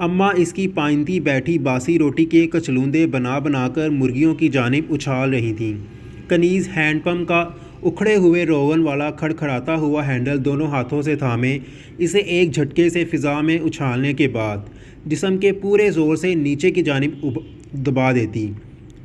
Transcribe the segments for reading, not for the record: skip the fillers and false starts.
اماں اس کی پائنتی بیٹھی باسی روٹی کے کچلوندے بنا بنا کر مرغیوں کی جانب اچھال رہی تھیں۔ کنیز ہینڈ پمپ کا اکھڑے ہوئے روغن والا کھڑکھڑاتا ہوا ہینڈل دونوں ہاتھوں سے تھامے اسے ایک جھٹکے سے فضا میں اچھالنے کے بعد جسم کے پورے زور سے نیچے کی جانب دبا دیتی۔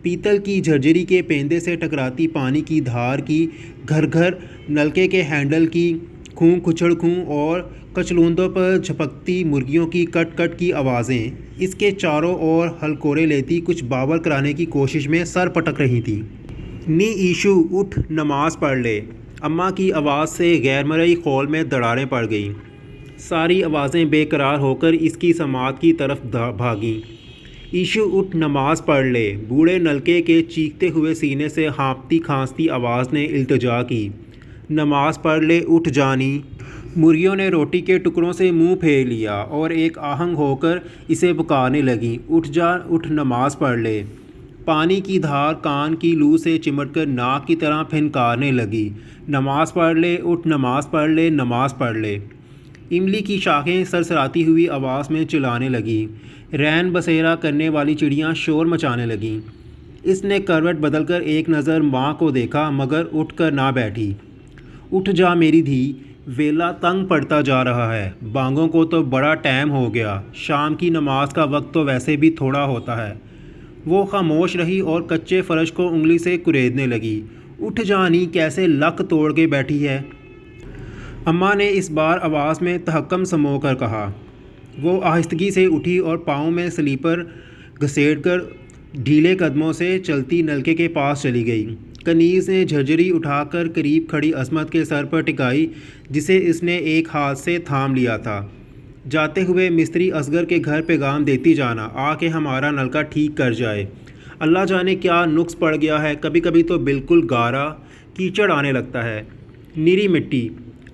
پیتل کی جھرجھری کے پیندے سے ٹکراتی پانی کی دھار کی گھر گھر، نلکے کے ہینڈل کی کھوں کھچڑ کھوں اور کچلوندوں پر جھپکتی مرغیوں کی کٹ کٹ کی آوازیں اس کے چاروں اور ہلکورے لیتی کچھ باور کرانے کی کوشش میں سر پٹک رہی تھیں۔ نی ایشو، اٹھ نماز پڑھ لے۔ اماں کی آواز سے غیر مرئی خول میں دراڑیں پڑ گئیں۔ ساری آوازیں بے قرار ہو کر اس کی سماعت کی طرف بھاگیں۔ ایشو اٹھ نماز پڑھ لے، بوڑھے نلکے کے چیختے ہوئے سینے سے ہانپتی کھانستی آواز نے التجا کی۔ نماز پڑھ لے، اٹھ جانی۔ مرغیوں نے روٹی کے ٹکڑوں سے منہ پھیر لیا اور ایک آہنگ ہو کر اسے پکارنے لگیں، اٹھ جا، اٹھ نماز پڑھ لے۔ پانی کی دھار کان کی لو سے چمٹ کر ناک کی طرح پھنکارنے لگی، نماز پڑھ لے، اٹھ نماز پڑھ لے، نماز پڑھ لے۔ املی کی شاخیں سرسراتی ہوئی آواز میں چلانے لگیں، رین بسیرا کرنے والی چڑیاں شور مچانے لگیں۔ اس نے کروٹ بدل کر ایک نظر ماں کو دیکھا مگر اٹھ کر نہ بیٹھی۔ اٹھ جا میری دھی، ویلا تنگ پڑتا جا رہا ہے، بانگوں کو تو بڑا ٹائم ہو گیا، شام کی نماز کا وقت تو ویسے بھی تھوڑا ہوتا ہے۔ وہ خاموش رہی اور کچے فرش کو انگلی سے کریدنے لگی، اٹھ جانی، کیسے لک توڑ کے بیٹھی ہے۔ اماں نے اس بار آواز میں تحکم سمو کر کہا۔ وہ آہستگی سے اٹھی اور پاؤں میں سلیپر گھسیٹ کر ڈھیلے قدموں سے چلتی نلکے کے پاس چلی گئی۔ کنیز نے جھرجھری اٹھا کر قریب کھڑی عصمت کے سر پر ٹکائی جسے اس نے ایک ہاتھ سے تھام لیا تھا۔ جاتے ہوئے مستری اصغر کے گھر پیغام دیتی جانا، آ کے ہمارا نلکا ٹھیک کر جائے۔ اللہ جانے کیا نقص پڑ گیا ہے، کبھی کبھی تو بالکل گارا کیچڑ آنے لگتا ہے، نیری مٹی۔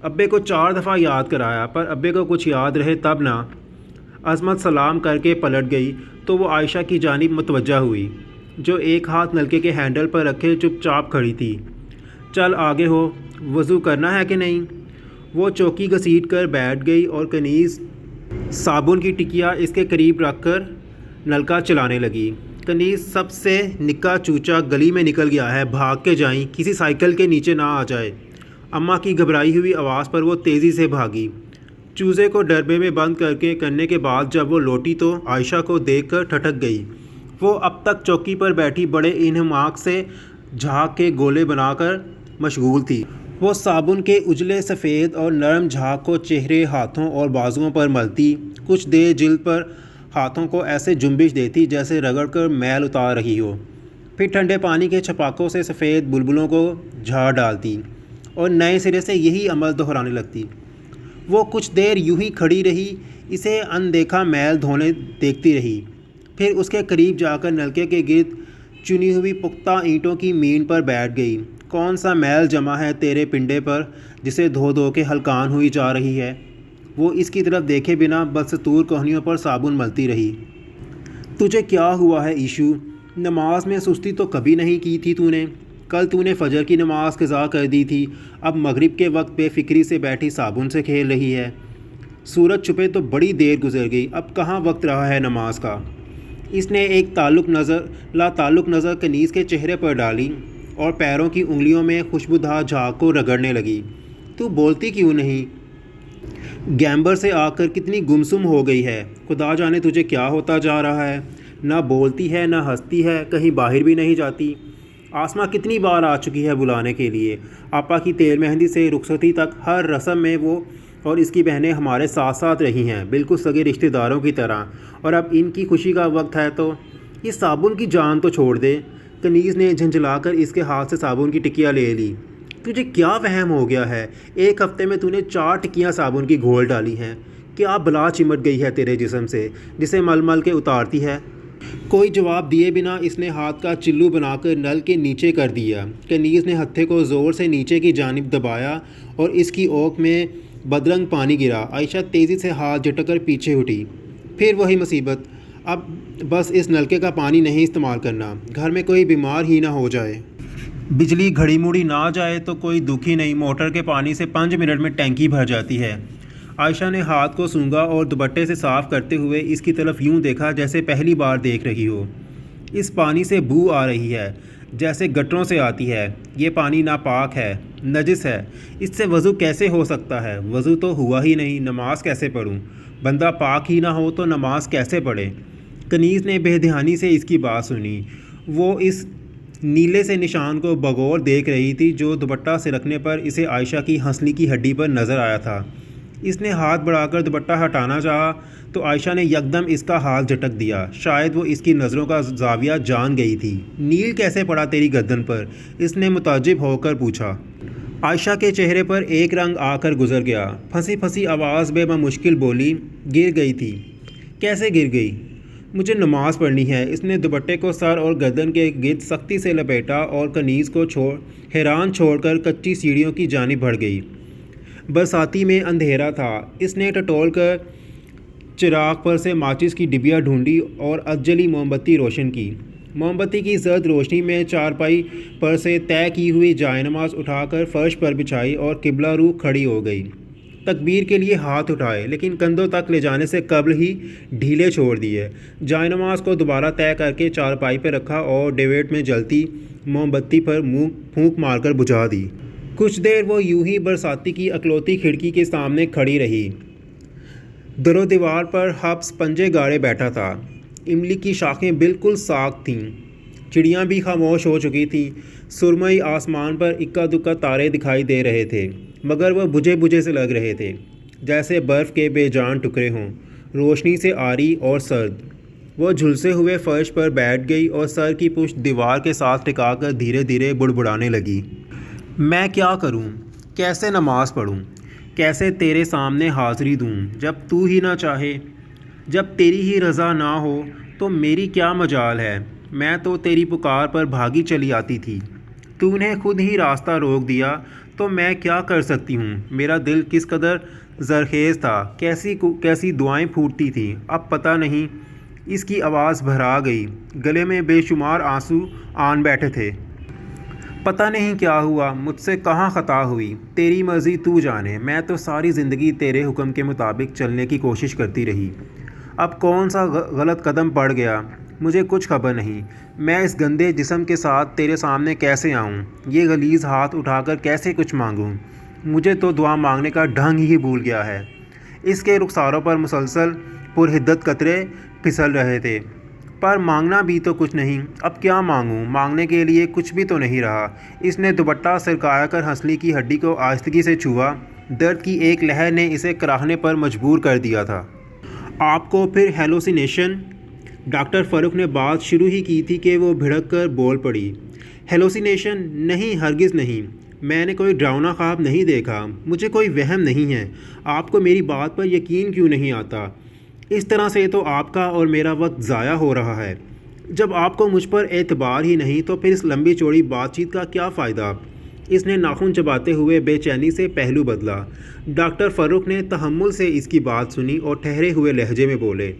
ابے کو 4 دفعہ یاد کرایا پر ابے کو کچھ یاد رہے تب نہ۔ عصمت سلام کر کے پلٹ گئی تو وہ عائشہ کی جانب متوجہ ہوئی جو ایک ہاتھ نلکے کے ہینڈل پر رکھے چپ چاپ کھڑی تھی۔ چل آگے ہو، وضو کرنا ہے کہ نہیں؟ وہ چوکی گھسیٹ کر بیٹھ گئی اور کنیز صابن کی ٹکیا اس کے قریب رکھ کر نلکا چلانے لگی۔ کنیز سب سے نکا چوچا گلی میں نکل گیا ہے، بھاگ کے جائیں، کسی سائیکل کے نیچے نہ آ جائے۔ اماں کی گھبرائی ہوئی آواز پر وہ تیزی سے بھاگی۔ چوزے کو ڈربے میں بند کرنے کے بعد جب وہ لوٹی تو عائشہ کو دیکھ کر ٹھٹک گئی۔ وہ اب تک چوکی پر بیٹھی بڑے انہماک سے جھاگ کے گولے بنا کر مشغول تھی۔ وہ صابن کے اجلے سفید اور نرم جھاگ کو چہرے، ہاتھوں اور بازوؤں پر ملتی، کچھ دیر جلد پر ہاتھوں کو ایسے جنبش دیتی جیسے رگڑ کر میل اتار رہی ہو، پھر ٹھنڈے پانی کے چھپاکوں سے سفید بلبلوں کو جھاڑ ڈالتی اور نئے سرے سے یہی عمل دہرانے لگتی۔ وہ کچھ دیر یوں ہی کھڑی رہی، اسے اندیکھا میل دھونے دیکھتی رہی، پھر اس کے قریب جا کر نلکے کے گرد چنی ہوئی پختہ اینٹوں کی مین پر بیٹھ گئی۔ کون سا میل جمع ہے تیرے پنڈے پر جسے دھو دھو کے ہلکان ہوئی جا رہی ہے؟ وہ اس کی طرف دیکھے بنا بدستور کوہنیوں پر صابن ملتی رہی۔ تجھے کیا ہوا ہے ایشو؟ نماز میں سستی تو کبھی نہیں کی تھی تو نے؟ کل تو نے فجر کی نماز قضا کر دی تھی، اب مغرب کے وقت بے فکری سے بیٹھی صابن سے کھیل رہی ہے۔ سورج چھپے تو بڑی دیر گزر گئی، اب کہاں وقت رہا ہے نماز کا؟ اس نے ایک لا تعلق نظر کنیز کے چہرے پر ڈالی اور پیروں کی انگلیوں میں خوشبودار جھاگ کو رگڑنے لگی۔ تو بولتی کیوں نہیں؟ گیمبر سے آ کر کتنی گمسم ہو گئی ہے، خدا جانے تجھے کیا ہوتا جا رہا ہے، نہ بولتی ہے نہ ہنستی ہے، کہیں باہر بھی نہیں جاتی۔ آسماں کتنی بار آ چکی ہے بلانے کے لیے، آپا کی تیل مہندی سے رخصتی تک ہر رسم میں وہ اور اس کی بہنیں ہمارے ساتھ ساتھ رہی ہیں، بالکل سگے رشتہ داروں کی طرح، اور اب ان کی خوشی کا وقت ہے تو یہ صابن کی جان تو چھوڑ دے۔ کنیز نے جھنجھلا کر اس کے ہاتھ سے صابن کی ٹکیا لے لی۔ تجھے کیا وہم ہو گیا ہے؟ ایک ہفتے میں تو نے 4 ٹکیاں صابن کی گھول ڈالی ہیں، کیا بلا چمٹ گئی ہے تیرے جسم سے جسے مل مل کے اتارتی ہے؟ کوئی جواب دیے بنا اس نے ہاتھ کا چلو بنا کر نل کے نیچے کر دیا۔ کنیز نے ہتھے کو زور سے نیچے کی جانب دبایا اور اس کی اوک میں بدرنگ پانی گرا۔ عائشہ تیزی سے ہاتھ جھٹک کر پیچھے ہٹی۔ پھر وہی مصیبت، اب بس اس نلکے کا پانی نہیں استعمال کرنا، گھر میں کوئی بیمار ہی نہ ہو جائے۔ بجلی گھڑی موڑی نہ جائے تو کوئی دکھ ہی نہیں، موٹر کے پانی سے 5 منٹ میں ٹینکی بھر جاتی ہے۔ عائشہ نے ہاتھ کو سونگھا اور دوپٹے سے صاف کرتے ہوئے اس کی طرف یوں دیکھا جیسے پہلی بار دیکھ رہی ہو۔ اس پانی سے بو آ رہی ہے، جیسے گٹروں سے آتی ہے۔ یہ پانی ناپاک ہے، نجس ہے، اس سے وضو کیسے ہو سکتا ہے؟ وضو تو ہوا ہی نہیں، نماز کیسے پڑھوں؟ بندہ پاک ہی نہ ہو تو نماز کیسے پڑھے؟ کنیز نے بے دھیانی سے اس کی بات سنی۔ وہ اس نیلے سے نشان کو بغور دیکھ رہی تھی جو دوپٹہ سرکنے پر اسے عائشہ کی ہنسلی کی ہڈی پر نظر آیا تھا۔ اس نے ہاتھ بڑھا کر دوپٹہ ہٹانا چاہا تو عائشہ نے یکدم اس کا ہاتھ جھٹک دیا۔ شاید وہ اس کی نظروں کا زاویہ جان گئی تھی۔ نیل کیسے پڑا تیری گردن پر؟ اس نے متعجب ہو کر پوچھا۔ عائشہ کے چہرے پر ایک رنگ آ کر گزر گیا۔ پھنسی پھنسی آواز میں بمشکل بولی، گر گئی تھی۔ کیسے گر گئی؟ مجھے نماز پڑھنی ہے۔ اس نے دوپٹے کو سر اور گردن کے گرد سختی سے لپیٹا اور کنیز کو حیران چھوڑ کر کچی سیڑھیوں کی جانب بڑھ گئی۔ برساتی میں اندھیرا تھا۔ اس نے ٹٹول کر چراغ پر سے ماچس کی ڈبیا ڈھونڈی اور ادجلی موم بتی روشن کی۔ موم بتی کی زرد روشنی میں چارپائی پر سے طے کی ہوئی جائے نماز اٹھا کر فرش پر بچھائی اور قبلہ رو کھڑی ہو گئی۔ تکبیر کے لیے ہاتھ اٹھائے لیکن کندھوں تک لے جانے سے قبل ہی ڈھیلے چھوڑ دیے۔ جائے نماز کو دوبارہ طے کر کے چارپائی پہ رکھا اور ڈیوٹ میں جلتی موم بتی پر پھونک مار کر بجھا دی۔ کچھ دیر وہ یوں ہی برساتی کی اکلوتی کھڑکی کے سامنے کھڑی رہی۔ در و دیوار پر حبس پنجے گاڑے بیٹھا تھا۔ املی کی شاخیں بالکل ساکت تھیں، چڑیاں بھی خاموش ہو چکی تھیں۔ سرمئی آسمان پر اکا دکا تارے دکھائی دے رہے تھے مگر وہ بجھے بجھے سے لگ رہے تھے، جیسے برف کے بے جان ٹکڑے ہوں، روشنی سے عاری اور سرد۔ وہ جھلسے ہوئے فرش پر بیٹھ گئی اور سر کی پشت دیوار کے ساتھ ٹکا کر دھیرے دھیرے بڑبڑانے لگی۔ میں کیا کروں؟ کیسے نماز پڑھوں؟ کیسے تیرے سامنے حاضری دوں جب تو ہی نہ چاہے؟ جب تیری ہی رضا نہ ہو تو میری کیا مجال ہے؟ میں تو تیری پکار پر بھاگی چلی آتی تھی، تو نے خود ہی راستہ روک دیا تو میں کیا کر سکتی ہوں؟ میرا دل کس قدر زرخیز تھا، کیسی دعائیں پھوٹتی تھیں۔ اب پتہ نہیں۔ اس کی آواز بھرا گئی، گلے میں بے شمار آنسو آن بیٹھے تھے۔ پتہ نہیں کیا ہوا، مجھ سے کہاں خطا ہوئی، تیری مرضی تو جانے۔ میں تو ساری زندگی تیرے حکم کے مطابق چلنے کی کوشش کرتی رہی۔ اب کون سا غلط قدم پڑ گیا، مجھے کچھ خبر نہیں۔ میں اس گندے جسم کے ساتھ تیرے سامنے کیسے آؤں؟ یہ غلیظ ہاتھ اٹھا کر کیسے کچھ مانگوں؟ مجھے تو دعا مانگنے کا ڈھنگ ہی بھول گیا ہے۔ اس کے رخساروں پر مسلسل پرحدت قطرے پھسل رہے تھے، پر مانگنا بھی تو کچھ نہیں۔ اب کیا مانگوں؟ مانگنے کے لیے کچھ بھی تو نہیں رہا۔ اس نے دوپٹہ سرکایا کر ہنسلی کی ہڈی کو آہستگی سے چھوا۔ درد کی ایک لہر نے اسے کراہنے پر مجبور کر دیا تھا۔ آپ کو پھر ہیلوسینیشن؟ ڈاکٹر فاروق نے بات شروع ہی کی تھی کہ وہ بھڑک کر بول پڑی۔ ہیلوسینیشن؟ نہیں، ہرگز نہیں۔ میں نے کوئی ڈراؤنا خواب نہیں دیکھا، مجھے کوئی وہم نہیں ہے۔ آپ کو میری بات پر یقین کیوں نہیں آتا؟ اس طرح سے تو آپ کا اور میرا وقت ضائع ہو رہا ہے۔ جب آپ کو مجھ پر اعتبار ہی نہیں تو پھر اس لمبی چوڑی بات چیت کا کیا فائدہ؟ اس نے ناخن چباتے ہوئے بے چینی سے پہلو بدلا۔ ڈاکٹر فاروق نے تحمل سے اس کی بات سنی اور ٹھہرے ہوئے لہجے میں بولے،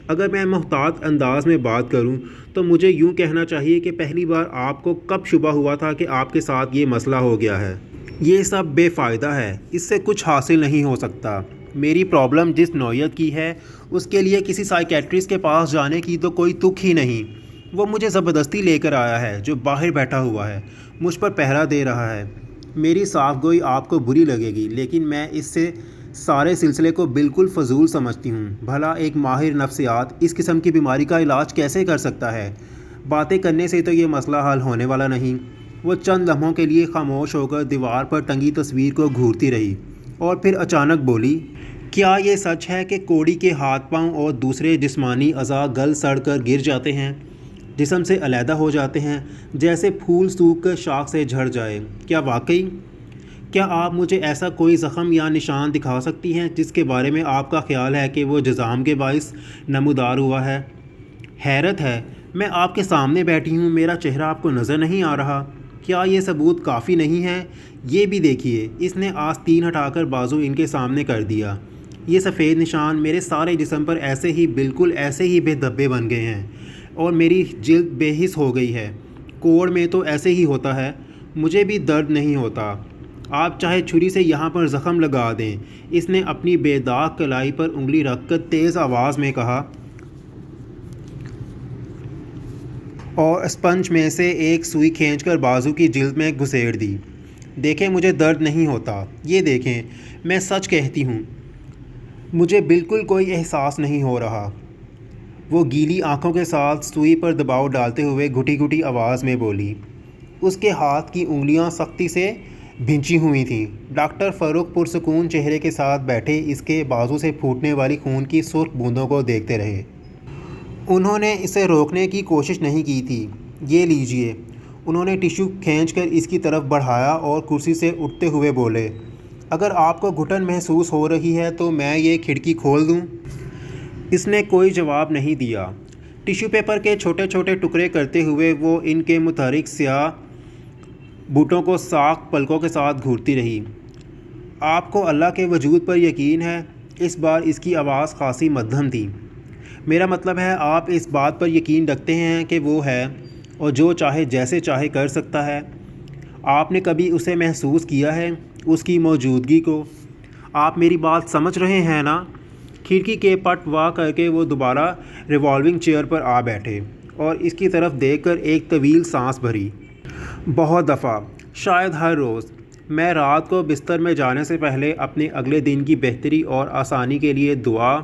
اگر میں محتاط انداز میں بات کروں تو مجھے یوں کہنا چاہیے کہ پہلی بار آپ کو کب شبہ ہوا تھا کہ آپ کے ساتھ یہ مسئلہ ہو گیا ہے؟ یہ سب بے فائدہ ہے، اس سے کچھ حاصل نہیں ہو سکتا۔ میری پرابلم جس نوعیت کی ہے اس کے لیے کسی سائیکیٹرسٹ کے پاس جانے کی تو کوئی تک ہی نہیں۔ وہ مجھے زبردستی لے کر آیا ہے جو باہر بیٹھا ہوا ہے، مجھ پر پہرا دے رہا ہے۔ میری صاف گوئی آپ کو بری لگے گی لیکن میں اس سے سارے سلسلے کو بالکل فضول سمجھتی ہوں۔ بھلا ایک ماہر نفسیات اس قسم کی بیماری کا علاج کیسے کر سکتا ہے؟ باتیں کرنے سے تو یہ مسئلہ حل ہونے والا نہیں۔ وہ چند لمحوں کے لیے خاموش ہو کر دیوار پر ٹنگی تصویر کو گھورتی رہی اور پھر اچانک بولی، کیا یہ سچ ہے کہ کوڑی کے ہاتھ پاؤں اور دوسرے جسمانی اعضاء گل سڑ کر گر جاتے ہیں، جسم سے علیحدہ ہو جاتے ہیں، جیسے پھول سوکھ کر شاخ سے جھڑ جائے؟ کیا واقعی؟ کیا آپ مجھے ایسا کوئی زخم یا نشان دکھا سکتی ہیں جس کے بارے میں آپ کا خیال ہے کہ وہ جزام کے باعث نمودار ہوا ہے؟ حیرت ہے، میں آپ کے سامنے بیٹھی ہوں، میرا چہرہ آپ کو نظر نہیں آ رہا؟ کیا یہ ثبوت کافی نہیں ہے؟ یہ بھی دیکھیے۔ اس نے آستین ہٹا کر بازو ان کے سامنے کر دیا۔ یہ سفید نشان میرے سارے جسم پر ایسے ہی بالکل ایسے ہی بے دھبے بن گئے ہیں اور میری جلد بے حس ہو گئی ہے۔ کوڑ میں تو ایسے ہی ہوتا ہے، مجھے بھی درد نہیں ہوتا۔ آپ چاہے چھری سے یہاں پر زخم لگا دیں۔ اس نے اپنی بے داغ کلائی پر انگلی رکھ کر تیز آواز میں کہا اور اسپنج میں سے ایک سوئی کھینچ کر بازو کی جلد میں گھسیڑ دی۔ دیکھیں مجھے درد نہیں ہوتا، یہ دیکھیں، میں سچ کہتی ہوں، مجھے بالکل کوئی احساس نہیں ہو رہا۔ وہ گیلی آنکھوں کے ساتھ سوئی پر دباؤ ڈالتے ہوئے گھٹی گھٹی آواز میں بولی۔ اس کے ہاتھ کی انگلیاں سختی سے بھینچی ہوئی تھیں۔ ڈاکٹر فاروق پرسکون چہرے کے ساتھ بیٹھے اس کے بازو سے پھوٹنے والی خون کی سرخ بوندوں کو دیکھتے رہے۔ انہوں نے اسے روکنے کی کوشش نہیں کی تھی۔ یہ لیجئے۔ انہوں نے ٹیشو کھینچ کر اس کی طرف بڑھایا اور کرسی سے اٹھتے ہوئے بولے، اگر آپ کو گھٹن محسوس ہو رہی ہے تو میں یہ کھڑکی کھول دوں؟ اس نے کوئی جواب نہیں دیا۔ ٹیشو پیپر کے چھوٹے چھوٹے ٹکڑے کرتے ہوئے وہ ان کے متحرک سیاہ بوٹوں کو ساکھ پلکوں کے ساتھ گھورتی رہی۔ آپ کو اللہ کے وجود پر یقین ہے؟ اس بار اس کی آواز خاصی مدھم تھی۔ میرا مطلب ہے آپ اس بات پر یقین رکھتے ہیں کہ وہ ہے اور جو چاہے جیسے چاہے کر سکتا ہے؟ آپ نے کبھی اسے محسوس کیا ہے، اس کی موجودگی کو؟ آپ میری بات سمجھ رہے ہیں نا؟ کھڑکی کے پٹ وا کر کے وہ دوبارہ ریوالونگ چیئر پر آ بیٹھے اور اس کی طرف دیکھ کر ایک طویل سانس بھری۔ بہت دفعہ، شاید ہر روز، میں رات کو بستر میں جانے سے پہلے اپنے اگلے دن کی بہتری اور آسانی کے لیے دعا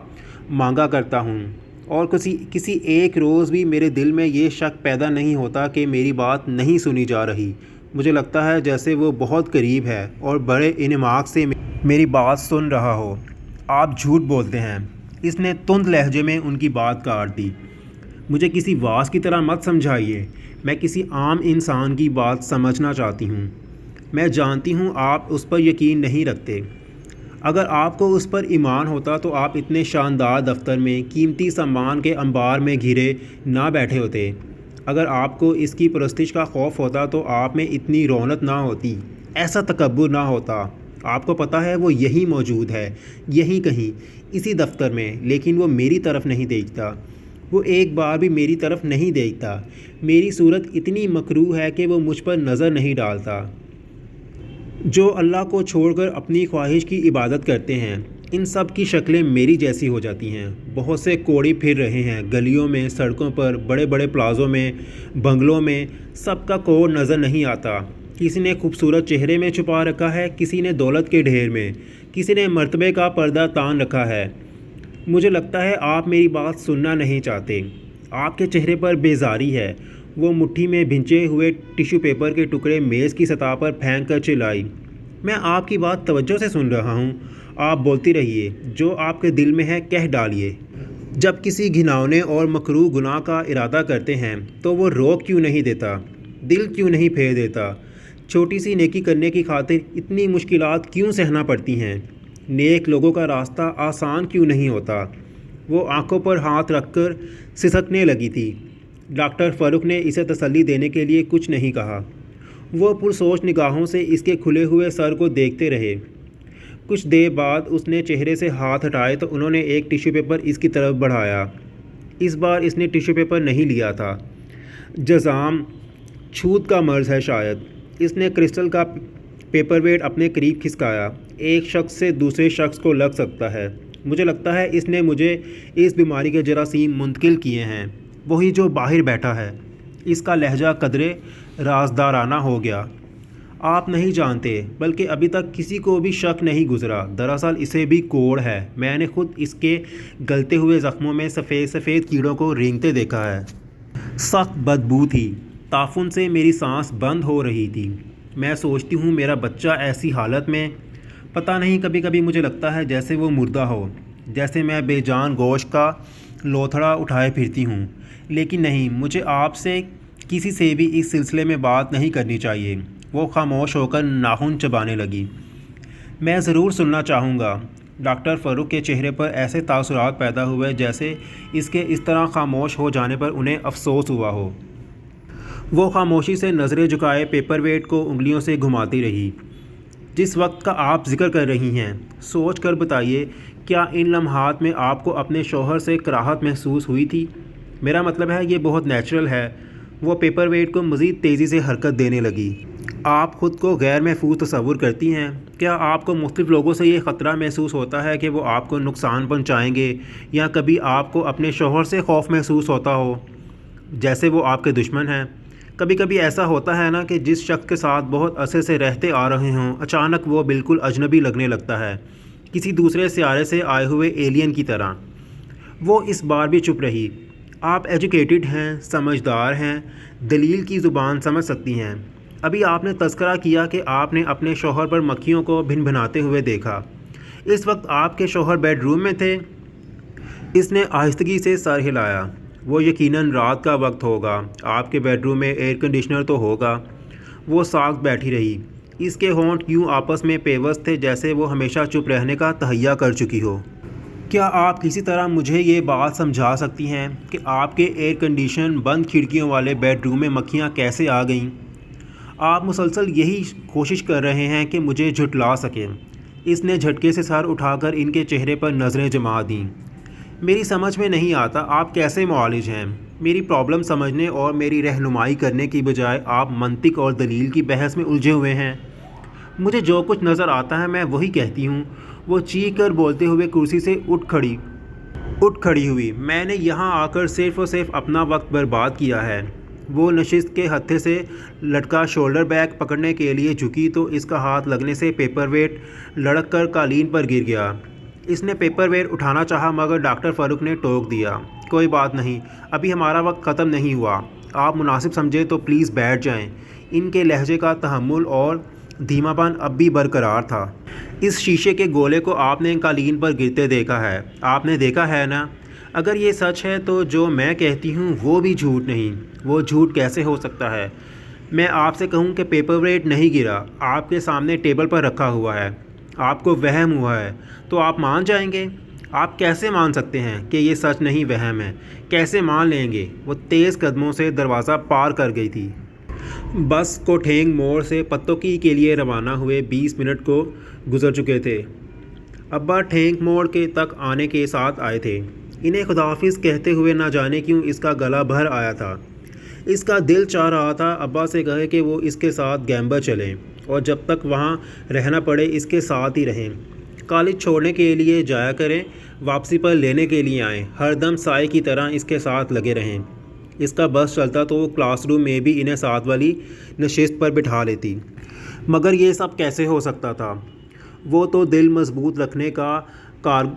مانگا کرتا ہوں، اور کسی ایک روز بھی میرے دل میں یہ شک پیدا نہیں ہوتا کہ میری بات نہیں سنی جا رہی۔ مجھے لگتا ہے جیسے وہ بہت قریب ہے اور بڑے انعماق سے میری بات سن رہا ہو۔ آپ جھوٹ بولتے ہیں۔ اس نے تند لہجے میں ان کی بات کاٹ دی۔ مجھے کسی واعظ کی طرح مت سمجھائیے، میں کسی عام انسان کی بات سمجھنا چاہتی ہوں۔ میں جانتی ہوں آپ اس پر یقین نہیں رکھتے۔ اگر آپ کو اس پر ایمان ہوتا تو آپ اتنے شاندار دفتر میں قیمتی سامان کے انبار میں گھرے نہ بیٹھے ہوتے۔ اگر آپ کو اس کی پرستش کا خوف ہوتا تو آپ میں اتنی رونق نہ ہوتی، ایسا تکبر نہ ہوتا۔ آپ کو پتہ ہے وہ یہی موجود ہے، یہیں کہیں، اسی دفتر میں، لیکن وہ میری طرف نہیں دیکھتا۔ وہ ایک بار بھی میری طرف نہیں دیکھتا۔ میری صورت اتنی مکروہ ہے کہ وہ مجھ پر نظر نہیں ڈالتا۔ جو اللہ کو چھوڑ کر اپنی خواہش کی عبادت کرتے ہیں، ان سب کی شکلیں میری جیسی ہو جاتی ہیں۔ بہت سے کوڑی پھر رہے ہیں، گلیوں میں، سڑکوں پر، بڑے بڑے پلازوں میں، بنگلوں میں، سب کا کوڑ نظر نہیں آتا۔ کسی نے خوبصورت چہرے میں چھپا رکھا ہے، کسی نے دولت کے ڈھیر میں، کسی نے مرتبے کا پردہ تان رکھا ہے۔ مجھے لگتا ہے آپ میری بات سننا نہیں چاہتے۔ آپ کے چہرے پر بیزاری ہے۔ وہ مٹھی میں بھینچے ہوئے ٹیشو پیپر کے ٹکڑے میز کی سطح پر پھینک کر چلائی۔ میں آپ کی بات توجہ سے سن رہا ہوں، آپ بولتی رہیے، جو آپ کے دل میں ہے کہہ ڈالیے۔ جب کسی گھناؤنے اور مکروہ گناہ کا ارادہ کرتے ہیں تو وہ روک کیوں نہیں دیتا، دل کیوں نہیں پھیر دیتا؟ چھوٹی سی نیکی کرنے کی خاطر اتنی مشکلات کیوں سہنا پڑتی ہیں؟ نیک لوگوں کا راستہ آسان کیوں نہیں ہوتا؟ وہ آنکھوں پر ہاتھ رکھ کر سسکنے لگی تھی۔ ڈاکٹر فاروق نے اسے تسلی دینے کے لیے کچھ نہیں کہا۔ وہ پرسوچ نگاہوں سے اس کے کھلے ہوئے سر کو دیکھتے رہے۔ کچھ دیر بعد اس نے چہرے سے ہاتھ ہٹائے تو انہوں نے ایک ٹیشو پیپر اس کی طرف بڑھایا۔ اس بار اس نے ٹیشو پیپر نہیں لیا تھا۔ جزام، چھوت کا مرض ہے شاید۔ اس نے کرسٹل کا پیپر ویٹ اپنے قریب کھسکایا۔ ایک شخص سے دوسرے شخص کو لگ سکتا ہے۔ مجھے لگتا ہے اس نے مجھے اس بیماری کے جراثیم منتقل کیے ہیں، وہی جو باہر بیٹھا ہے۔ اس کا لہجہ قدرے رازدارانہ ہو گیا۔ آپ نہیں جانتے، بلکہ ابھی تک کسی کو بھی شک نہیں گزرا، دراصل اسے بھی کوڑ ہے۔ میں نے خود اس کے گلتے ہوئے زخموں میں سفید سفید کیڑوں کو رینگتے دیکھا ہے۔ سخت بدبو تھی۔ تعفن سے میری سانس بند ہو رہی تھی۔ میں سوچتی ہوں میرا بچہ ایسی حالت میں، پتہ نہیں، کبھی کبھی مجھے لگتا ہے جیسے وہ مردہ ہو، جیسے میں بے جان گوشت کا لوتھڑا اٹھائے پھرتی ہوں۔ لیکن نہیں، مجھے آپ سے کسی سے بھی اس سلسلے میں بات نہیں کرنی چاہیے۔ وہ خاموش ہو کر ناخن چبانے لگی۔ میں ضرور سننا چاہوں گا۔ ڈاکٹر فاروق کے چہرے پر ایسے تاثرات پیدا ہوئے جیسے اس کے اس طرح خاموش ہو جانے پر انہیں افسوس ہوا ہو۔ وہ خاموشی سے نظریں جھکائے پیپر ویٹ کو انگلیوں سے گھماتی رہی۔ جس وقت کا آپ ذکر کر رہی ہیں، سوچ کر بتائیے، کیا ان لمحات میں آپ کو اپنے شوہر سے کراہت محسوس ہوئی تھی؟ میرا مطلب ہے یہ بہت نیچرل ہے۔ وہ پیپر ویٹ کو مزید تیزی سے حرکت دینے لگی۔ آپ خود کو غیر محفوظ تصور کرتی ہیں؟ کیا آپ کو مختلف لوگوں سے یہ خطرہ محسوس ہوتا ہے کہ وہ آپ کو نقصان پہنچائیں گے، یا کبھی آپ کو اپنے شوہر سے خوف محسوس ہوتا ہو جیسے وہ آپ کے دشمن ہیں؟ کبھی کبھی ایسا ہوتا ہے نا کہ جس شخص کے ساتھ بہت عرصے سے رہتے آ رہے ہوں، اچانک وہ بالکل اجنبی لگنے لگتا ہے، کسی دوسرے سیارے سے آئے ہوئے ایلین کی طرح۔ وہ اس بار بھی چپ رہی۔ آپ ایجوکیٹڈ ہیں، سمجھدار ہیں، دلیل کی زبان سمجھ سکتی ہیں۔ ابھی آپ نے تذکرہ کیا کہ آپ نے اپنے شوہر پر مکھیوں کو بھن بھناتے ہوئے دیکھا۔ اس وقت آپ کے شوہر بیڈ روم میں تھے؟ اس نے آہستگی سے سر ہلایا۔ وہ یقیناً رات کا وقت ہوگا، آپ کے بیڈ روم میں ایئر کنڈیشنر تو ہوگا۔ وہ ساکت بیٹھی رہی۔ اس کے ہونٹ یوں آپس میں پیوست تھے جیسے وہ ہمیشہ چپ رہنے کا تہیہ کر چکی ہو۔ کیا آپ کسی طرح مجھے یہ بات سمجھا سکتی ہیں کہ آپ کے ایئر کنڈیشن بند کھڑکیوں والے بیڈ روم میں مکھیاں کیسے آ گئیں؟ آپ مسلسل یہی کوشش کر رہے ہیں کہ مجھے جھٹلا سکیں۔ اس نے جھٹکے سے سر اٹھا کر ان کے چہرے پر نظریں جما دیں۔ میری سمجھ میں نہیں آتا آپ کیسے معالج ہیں۔ میری پرابلم سمجھنے اور میری رہنمائی کرنے کی بجائے آپ منطق اور دلیل کی بحث میں الجھے ہوئے ہیں۔ مجھے جو کچھ نظر آتا ہے میں وہی کہتی ہوں۔ وہ چیخ کر بولتے ہوئے کرسی سے اٹھ کھڑی ہوئی۔ میں نے یہاں آ کر صرف اور صرف اپنا وقت برباد کیا ہے۔ وہ نشست کے ہتھے سے لٹکا شولڈر بیگ پکڑنے کے لیے جھکی تو اس کا ہاتھ لگنے سے پیپر ویٹ لڑک کر قالین پر گر گیا۔ اس نے پیپر ویٹ اٹھانا چاہا مگر ڈاکٹر فاروق نے ٹوک دیا۔ کوئی بات نہیں، ابھی ہمارا وقت ختم نہیں ہوا۔ آپ مناسب سمجھے تو پلیز بیٹھ جائیں۔ ان کے لہجے کا تحمل اور دھیما پن اب بھی برقرار تھا۔ اس شیشے کے گولے کو آپ نے قالین پر گرتے دیکھا ہے، آپ نے دیکھا ہے نا؟ اگر یہ سچ ہے تو جو میں کہتی ہوں وہ بھی جھوٹ نہیں۔ وہ جھوٹ کیسے ہو سکتا ہے؟ میں آپ سے کہوں کہ پیپر ویٹ نہیں گرا، آپ کے سامنے ٹیبل پر رکھا ہوا ہے۔ آپ کو وہم ہوا ہے تو آپ مان جائیں گے؟ آپ کیسے مان سکتے ہیں کہ یہ سچ نہیں وہم ہے؟ کیسے مان لیں گے؟ وہ تیز قدموں سے دروازہ پار کر گئی تھی۔ بس کو ٹھینگ موڑ سے پتوکی کے لیے روانہ ہوئے 20 منٹ کو گزر چکے تھے۔ ابا ٹھینگ موڑ کے تک آنے کے ساتھ آئے تھے۔ انہیں خداحافظ کہتے ہوئے نہ جانے کیوں اس کا گلا بھر آیا تھا۔ اس کا دل چاہ رہا تھا ابا سے کہے کہ وہ اس کے ساتھ گیمبر چلیں اور جب تک وہاں رہنا پڑے اس کے ساتھ ہی رہیں۔ کالج چھوڑنے کے لیے جایا کریں، واپسی پر لینے کے لیے آئیں، ہر دم سائے کی طرح اس کے ساتھ لگے رہیں۔ اس کا بس چلتا تو وہ کلاس روم میں بھی انہیں ساتھ والی نشست پر بٹھا لیتی، مگر یہ سب کیسے ہو سکتا تھا؟ وہ تو دل مضبوط رکھنے کا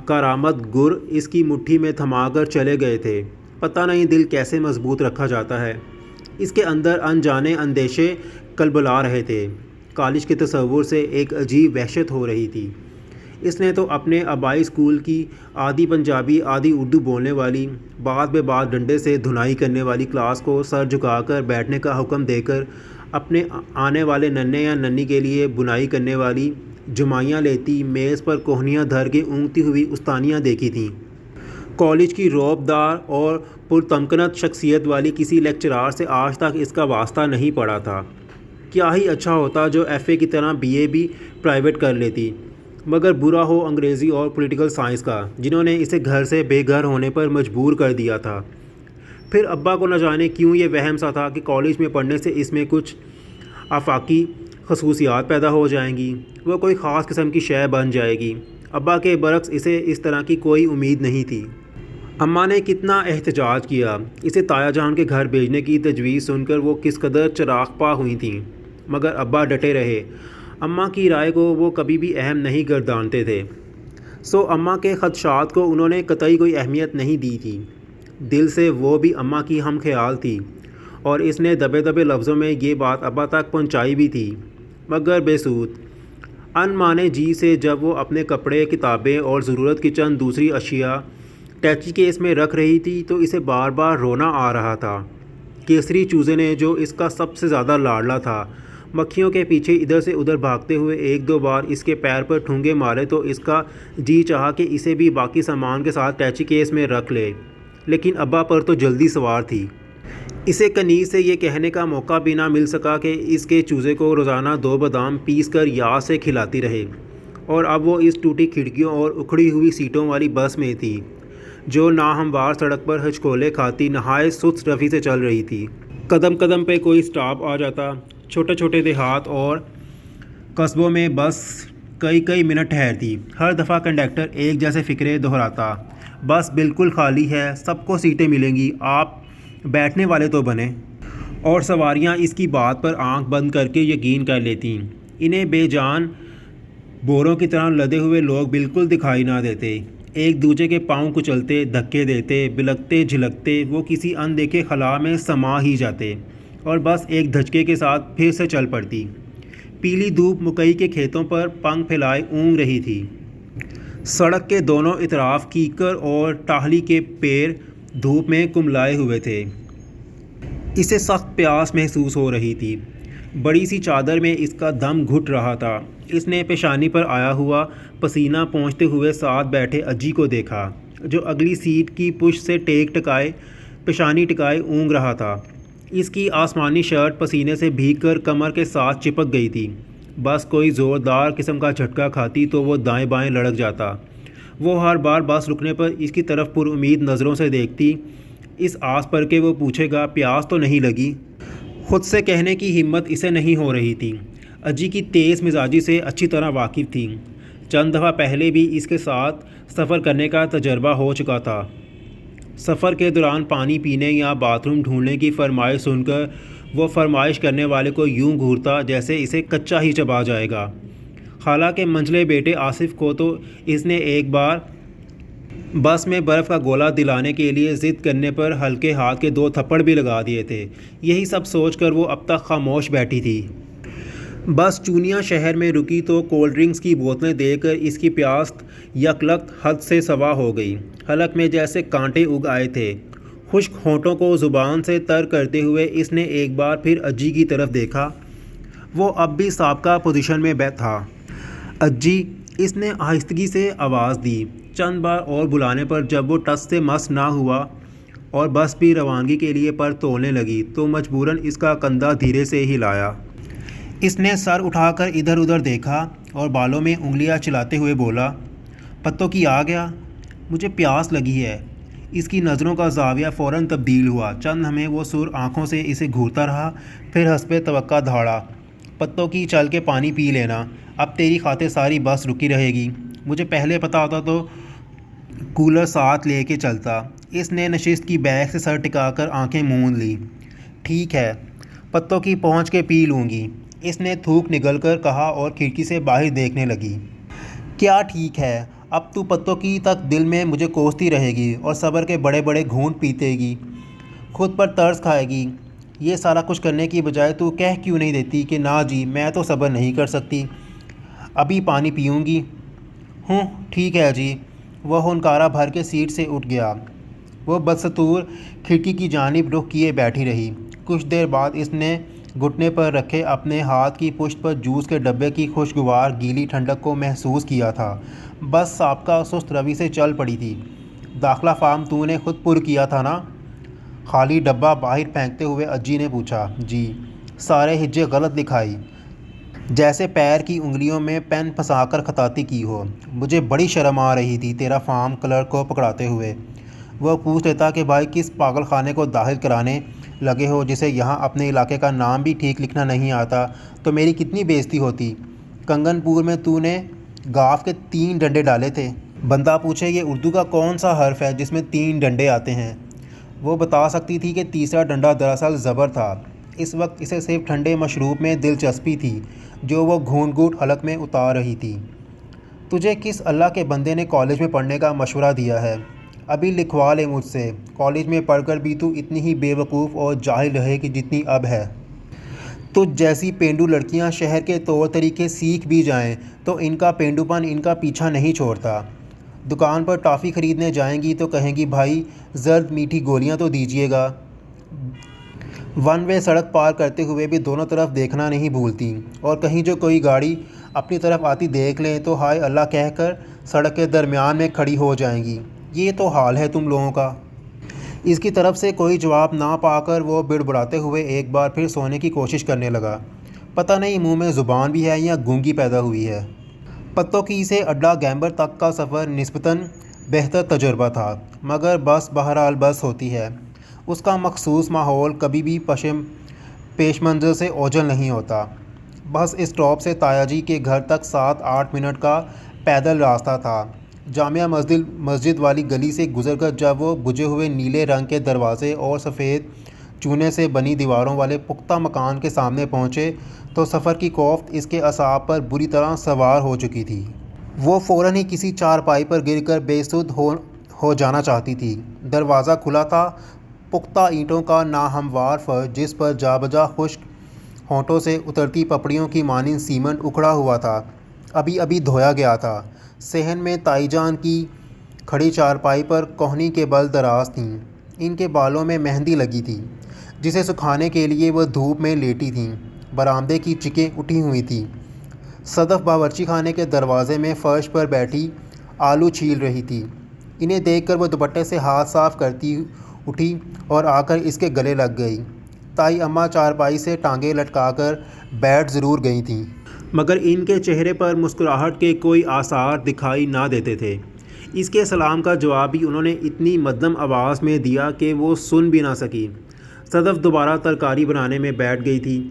کارآمد گر اس کی مٹھی میں تھما کر چلے گئے تھے۔ پتہ نہیں دل کیسے مضبوط رکھا جاتا ہے۔ اس کے اندر انجانے اندیشے کلبلا رہے تھے۔ کالج کے تصور سے ایک عجیب وحشت ہو رہی تھی۔ اس نے تو اپنے آبائی اسکول کی آدھی پنجابی آدھی اردو بولنے والی، بات بے بات ڈنڈے سے دھنائی کرنے والی کلاس کو سر جھکا کر بیٹھنے کا حکم دے کر اپنے آنے والے ننھے یا ننھی کے لیے بنائی کرنے والی جمائیاں لیتی میز پر کوہنیاں دھر کے اونگتی ہوئی استانیاں دیکھی تھیں۔ کالج کی رعب دار اور پرتمکنت شخصیت والی کسی لیکچرار سے آج تک اس کا واسطہ نہیں پڑا تھا۔ کیا ہی اچھا ہوتا جو ایف اے کی طرح بی اے بھی پرائیویٹ کر لیتی، مگر برا ہو انگریزی اور پولیٹیکل سائنس کا، جنہوں نے اسے گھر سے بے گھر ہونے پر مجبور کر دیا تھا۔ پھر ابا کو نہ جانے کیوں یہ وہم سا تھا کہ کالج میں پڑھنے سے اس میں کچھ آفاقی خصوصیات پیدا ہو جائیں گی، وہ کوئی خاص قسم کی شے بن جائے گی۔ ابا کے برعکس اسے اس طرح کی کوئی امید نہیں تھی۔ اماں نے کتنا احتجاج کیا، اسے تایا جان کے گھر بھیجنے کی تجویز سن کر وہ کس قدر چراغ ہوئی تھیں، مگر ابا ڈٹے رہے۔ اماں کی رائے کو وہ کبھی بھی اہم نہیں گردانتے تھے، سو اماں کے خدشات کو انہوں نے قطعی کوئی اہمیت نہیں دی تھی۔ دل سے وہ بھی اماں کی ہم خیال تھی اور اس نے دبے دبے لفظوں میں یہ بات ابا تک پہنچائی بھی تھی، مگر بے سود۔ ان مانے جی سے جب وہ اپنے کپڑے، کتابیں اور ضرورت کی چند دوسری اشیاء ٹیچی کیس میں رکھ رہی تھی تو اسے بار بار رونا آ رہا تھا۔ کیسری چوزے نے، جو اس کا سب سے زیادہ لاڈلا تھا، مکھیوں کے پیچھے ادھر سے ادھر بھاگتے ہوئے ایک دو بار اس کے پیر پر ٹھونگے مارے تو اس کا جی چاہا کہ اسے بھی باقی سامان کے ساتھ ٹیچی کیس میں رکھ لے، لیکن ابا پر تو جلدی سوار تھی۔ اسے کنیز سے یہ کہنے کا موقع بھی نہ مل سکا کہ اس کے چوزے کو روزانہ 2 بادام پیس کر یاد سے کھلاتی رہے، اور اب وہ اس ٹوٹی کھڑکیوں اور اکھڑی ہوئی سیٹوں والی بس میں تھی جو ناہموار سڑک پر ہچکولے کھاتی نہایت سست روی سے چل رہی تھی۔ قدم قدم پہ کوئی سٹاپ آ جاتا، چھوٹے چھوٹے دیہات اور قصبوں میں بس کئی منٹ ٹھہرتی۔ ہر دفعہ کنڈکٹر ایک جیسے فقرے دہراتا، بس بالکل خالی ہے، سب کو سیٹیں ملیں گی، آپ بیٹھنے والے تو بنیں۔ اور سواریاں اس کی بات پر آنکھ بند کر کے یقین کر لیتیں۔ انہیں بے جان بوروں کی طرح لدے ہوئے لوگ بالکل دکھائی نہ دیتے، ایک دوسرے کے پاؤں کچلتے، دھکے دیتے، بلکتے جھلکتے وہ کسی اندیکھے خلا میں سما ہی جاتے اور بس ایک دھچکے کے ساتھ پھر سے چل پڑتی۔ پیلی دھوپ مکئی کے کھیتوں پر پنکھ پھیلائے اونگ رہی تھی۔ سڑک کے دونوں اطراف کیکر اور ٹاہلی کے پیر دھوپ میں کملائے ہوئے تھے۔ اسے سخت پیاس محسوس ہو رہی تھی۔ بڑی سی چادر میں اس کا دم گھٹ رہا تھا۔ اس نے پیشانی پر آیا ہوا پسینہ پونچھتے ہوئے ساتھ بیٹھے اجی کو دیکھا، جو اگلی سیٹ کی پشت سے پیشانی ٹکائے اونگ رہا تھا۔ اس کی آسمانی شرٹ پسینے سے بھیگ کر کمر کے ساتھ چپک گئی تھی۔ بس کوئی زوردار قسم کا جھٹکا کھاتی تو وہ دائیں بائیں لڑک جاتا۔ وہ ہر بار بس رکنے پر اس کی طرف پر امید نظروں سے دیکھتی، اس آس پر کہ وہ پوچھے گا پیاس تو نہیں لگی۔ خود سے کہنے کی ہمت اسے نہیں ہو رہی تھی۔ اجی کی تیز مزاجی سے اچھی طرح واقف تھی، چند دفعہ پہلے بھی اس کے ساتھ سفر کرنے کا تجربہ ہو چکا تھا۔ سفر کے دوران پانی پینے یا باتھ روم ڈھونڈنے کی فرمائش سن کر وہ فرمائش کرنے والے کو یوں گھورتا جیسے اسے کچا ہی چبا جائے گا۔ حالانکہ منجلے بیٹے آصف کو تو اس نے ایک بار بس میں برف کا گولا دلانے کے لیے ضد کرنے پر ہلکے ہاتھ کے 2 تھپڑ بھی لگا دیے تھے۔ یہی سب سوچ کر وہ اب تک خاموش بیٹھی تھی۔ بس چونیا شہر میں رکی تو کولڈ ڈرنکس کی بوتلیں دے کر اس کی پیاس یکلک حد سے سوا ہو گئی۔ حلق میں جیسے کانٹے اگ آئے تھے۔ خشک ہونٹوں کو زبان سے تر کرتے ہوئے اس نے ایک بار پھر اجی کی طرف دیکھا۔ وہ اب بھی سابقہ پوزیشن میں تھا۔ اجی، اس نے آہستگی سے آواز دی۔ چند بار اور بلانے پر جب وہ ٹس سے مس نہ ہوا اور بس بھی روانگی کے لیے پر تولنے لگی تو مجبوراً اس کا کندھا دھیرے سے ہلایا۔ اس نے سر اٹھا کر ادھر ادھر دیکھا اور بالوں میں انگلیاں چلاتے ہوئے بولا، پتوں کی آ گیا، مجھے پیاس لگی ہے۔ اس کی نظروں کا زاویہ فوراً تبدیل ہوا۔ چند لمحے وہ سر آنکھوں سے اسے گھورتا رہا، پھر حسب توقع دھاڑا، پتوں کی چل کے پانی پی لینا، اب تیری خاطر ساری بس رکی رہے گی، مجھے پہلے پتہ ہوتا تو کولر ساتھ لے کے چلتا۔ اس نے نشست کی بیگ سے سر ٹکا کر آنکھیں موند لیں۔ ٹھیک ہے، پتوں کی پہنچ کے پی لوں گی، اس نے تھوک نگل کر کہا اور کھڑکی سے باہر دیکھنے لگی۔ کیا ٹھیک ہے، اب تو پتوں کی تک دل میں مجھے کوستی رہے گی اور صبر کے بڑے بڑے گھونٹ پیتے گی، خود پر ترس کھائے گی۔ یہ سارا کچھ کرنے کی بجائے تو کہہ کیوں نہیں دیتی کہ نا جی میں تو صبر نہیں کر سکتی، ابھی پانی پیوں گی۔ ٹھیک ہے جی۔ وہ ہنکارا بھر کے سیٹ سے اٹھ گیا۔ وہ بدستور کھڑکی کی جانب رخ کیے بیٹھی رہی۔ کچھ دیر بعد اس نے گھٹنے پر رکھے اپنے ہاتھ کی پشت پر جوس کے ڈبے کی خوشگوار گیلی ٹھنڈک کو محسوس کیا تھا۔ بس سابقہ سست روی سے چل پڑی تھی۔ داخلہ فارم تو نے خود پر کیا تھا نا؟ خالی ڈبہ باہر پھینکتے ہوئے اجی نے پوچھا۔ جی۔ سارے ہجے غلط لکھائی، جیسے پیر کی انگلیوں میں پین پھنسا کر خطاطی کی ہو۔ مجھے بڑی شرم آ رہی تھی تیرا فارم کلرک کو پکڑاتے ہوئے۔ وہ پوچھ لیتا کہ بھائی کس پاگل خانے کو داخل کرانے لگے ہو جسے یہاں اپنے علاقے کا نام بھی ٹھیک لکھنا نہیں آتا تو میری کتنی بےعزتی ہوتی۔ کنگن پور میں تو نے گاف کے 3 ڈنڈے ڈالے تھے۔ بندہ پوچھے یہ اردو کا کون سا حرف ہے جس میں 3 ڈنڈے آتے ہیں؟ وہ بتا سکتی تھی کہ تیسرا ڈنڈا دراصل زبر تھا۔ اس وقت اسے صرف ٹھنڈے مشروب میں دلچسپی تھی جو وہ گھونٹ گھونٹ حلق میں اتار رہی تھی۔ تجھے کس اللہ کے بندے نے کالج میں پڑھنے کا مشورہ دیا ہے؟ ابھی لکھوا لے مجھ سے، کالج میں پڑھ کر بھی تو اتنی ہی بے وقوف اور جاہل رہے کہ جتنی اب ہے۔ تجھ جیسی پینڈو لڑکیاں شہر کے طور طریقے سیکھ بھی جائیں تو ان کا پینڈو پن ان کا پیچھا نہیں چھوڑتا۔ دکان پر ٹافی خریدنے جائیں گی تو کہیں گی بھائی زرد میٹھی گولیاں تو دیجیے گا۔ ون وے سڑک پار کرتے ہوئے بھی دونوں طرف دیکھنا نہیں بھولتی اور کہیں جو کوئی گاڑی اپنی طرف آتی دیکھ لیں تو ہائے اللہ کہہ کر سڑک کے درمیان میں کھڑی ہو جائیں گی۔ یہ تو حال ہے تم لوگوں کا۔ اس کی طرف سے کوئی جواب نہ پا کر وہ بڑبڑاتے ہوئے ایک بار پھر سونے کی کوشش کرنے لگا۔ پتہ نہیں منہ میں زبان بھی ہے یا گونگی پیدا ہوئی ہے۔ پتوں کی سے اڈا گیمبر تک کا سفر نسبتاً بہتر تجربہ تھا، مگر بس بہرحال بس ہوتی ہے۔ اس کا مخصوص ماحول کبھی بھی پیش منظر سے اوجھل نہیں ہوتا۔ بس اسٹاپ سے تایا جی کے گھر تک 7-8 منٹ کا پیدل راستہ تھا۔ جامع مسجد والی گلی سے گزر کر جب وہ بجھے ہوئے نیلے رنگ کے دروازے اور سفید چونے سے بنی دیواروں والے پختہ مکان کے سامنے پہنچے تو سفر کی کوفت اس کے اعصاب پر بری طرح سوار ہو چکی تھی۔ وہ فوراً ہی کسی چارپائی پر گر کر بے سدھ ہو جانا چاہتی تھی۔ دروازہ کھلا تھا۔ پختہ اینٹوں کا ناہموار فرش جس پر جا بجا خشک ہونٹوں سے اترتی پپڑیوں کی مانند سیمنٹ اکھڑا ہوا تھا، ابھی ابھی دھویا گیا تھا۔ صحن میں تائی جان کی کھڑی چارپائی پر کوہنی کے بل دراز تھیں۔ ان کے بالوں میں مہندی لگی تھی جسے سکھانے کے لیے وہ دھوپ میں لیٹی تھیں۔ برآمدے کی چیکیں اٹھی ہوئی تھیں۔ صدف باورچی خانے کے دروازے میں فرش پر بیٹھی آلو چھیل رہی تھی۔ انہیں دیکھ کر وہ دوپٹے سے ہاتھ صاف کرتی اٹھی اور آ کر اس کے گلے لگ گئی۔ تائی اماں چارپائی سے ٹانگیں لٹکا کر بیٹھ ضرور گئی تھیں، مگر ان کے چہرے پر مسکراہٹ کے کوئی آثار دکھائی نہ دیتے تھے۔ اس کے سلام کا جواب بھی انہوں نے اتنی مدھم آواز میں دیا کہ وہ سن بھی نہ سکی۔ صدف دوبارہ ترکاری بنانے میں بیٹھ گئی تھی۔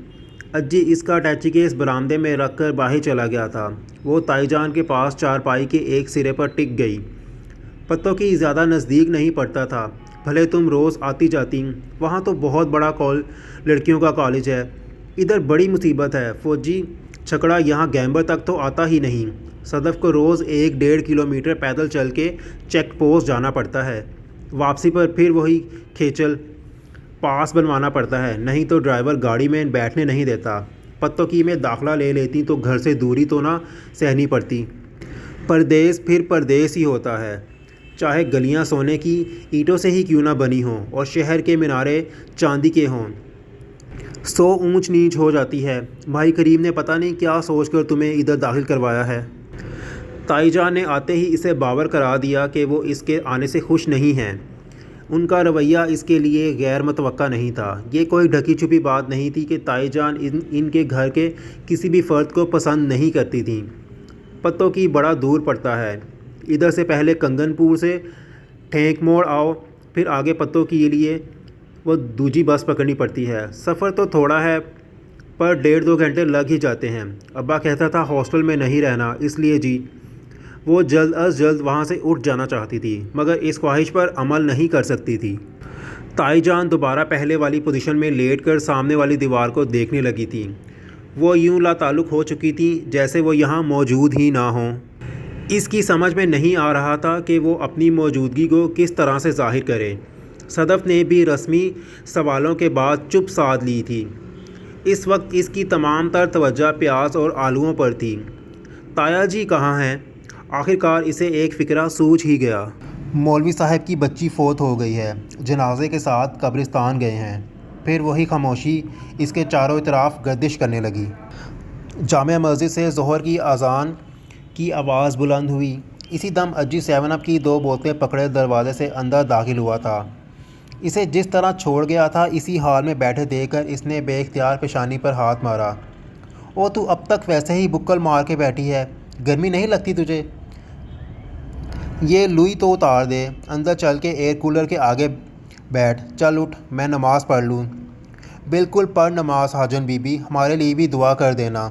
اجی اس کا اٹیچی کیس برآمدے میں رکھ کر باہر چلا گیا تھا۔ وہ تائی جان کے پاس چارپائی کے ایک سرے پر ٹک گئی۔ پتوں کی زیادہ نزدیک نہیں پڑتا تھا، بھلے تم روز آتی جاتی، وہاں تو بہت بڑا لڑکیوں کا کالج ہے، ادھر بڑی مصیبت ہے۔ فوجی چھکڑا یہاں گیمبر تک تو آتا ہی نہیں۔ صدف کو روز 1-1.5 کلومیٹر پیدل چل کے چیک پوسٹ جانا پڑتا ہے، واپسی پر پھر وہی کھیچل، پاس بنوانا پڑتا ہے، نہیں تو ڈرائیور گاڑی میں بیٹھنے نہیں دیتا۔ پتوں کی میں داخلہ لے لیتی تو گھر سے دوری تو نہ سہنی پڑتی۔ پردیس پھر پردیس ہی ہوتا ہے، چاہے گلیاں سونے کی اینٹوں سے ہی کیوں نہ بنی ہوں اور شہر کے مینارے چاندی کے ہوں۔ 100 اونچ نیچ ہو جاتی ہے۔ بھائی کریم نے پتہ نہیں کیا سوچ کر تمہیں ادھر داخل کروایا ہے۔ تائی جان نے آتے ہی اسے باور کرا دیا کہ وہ اس کے آنے سے خوش نہیں ہیں۔ ان کا رویہ اس کے لیے غیر متوقع نہیں تھا۔ یہ کوئی ڈھکی چھپی بات نہیں تھی کہ تائی جان ان کے گھر کے کسی بھی فرد کو پسند نہیں کرتی تھیں۔ پتوں کی بڑا دور پڑتا ہے، ادھر سے پہلے کنگن پور سے ٹھینک موڑ آؤ، پھر آگے پتوں کے لیے وہ دوسری بس پکڑنی پڑتی ہے۔ سفر تو تھوڑا ہے پر 1.5-2 گھنٹے لگ ہی جاتے ہیں۔ ابا کہتا تھا ہاسٹل میں نہیں رہنا، اس لیے جی وہ جلد از جلد وہاں سے اٹھ جانا چاہتی تھی، مگر اس خواہش پر عمل نہیں کر سکتی تھی۔ تائی جان دوبارہ پہلے والی پوزیشن میں لیٹ کر سامنے والی دیوار کو دیکھنے لگی تھی۔ وہ یوں لا تعلق ہو چکی تھی جیسے وہ یہاں موجود ہی نہ ہوں۔ اس کی سمجھ میں نہیں آ رہا تھا کہ وہ اپنی موجودگی کو کس طرح سے ظاہر کرے۔ صدف نے بھی رسمی سوالوں کے بعد چپ سادھ لی تھی۔ اس وقت اس کی تمام تر توجہ پیاز اور آلوؤں پر تھی۔ تایا جی کہاں ہیں؟ آخرکار اسے ایک فکرہ سوجھ ہی گیا۔ مولوی صاحب کی بچی فوت ہو گئی ہے، جنازے کے ساتھ قبرستان گئے ہیں۔ پھر وہی خاموشی اس کے چاروں اطراف گردش کرنے لگی۔ جامع مسجد سے ظہر کی اذان کی آواز بلند ہوئی۔ اسی دم اجی 7 اپ کی 2 بوتلیں پکڑے دروازے سے اندر داخل ہوا تھا۔ اسے جس طرح چھوڑ گیا تھا اسی حال میں بیٹھے دیکھ کر اس نے بے اختیار پیشانی پر ہاتھ مارا۔ او تو اب تک ویسے ہی بکل مار کے بیٹھی ہے، گرمی نہیں لگتی تجھے؟ یہ لوئی تو اتار دے، اندر چل کے ایئر کولر کے آگے بیٹھ، چل اٹھ میں نماز پڑھ لوں۔ بالکل پڑھ نماز حاجن بی بی، ہمارے لیے بھی دعا کر دینا۔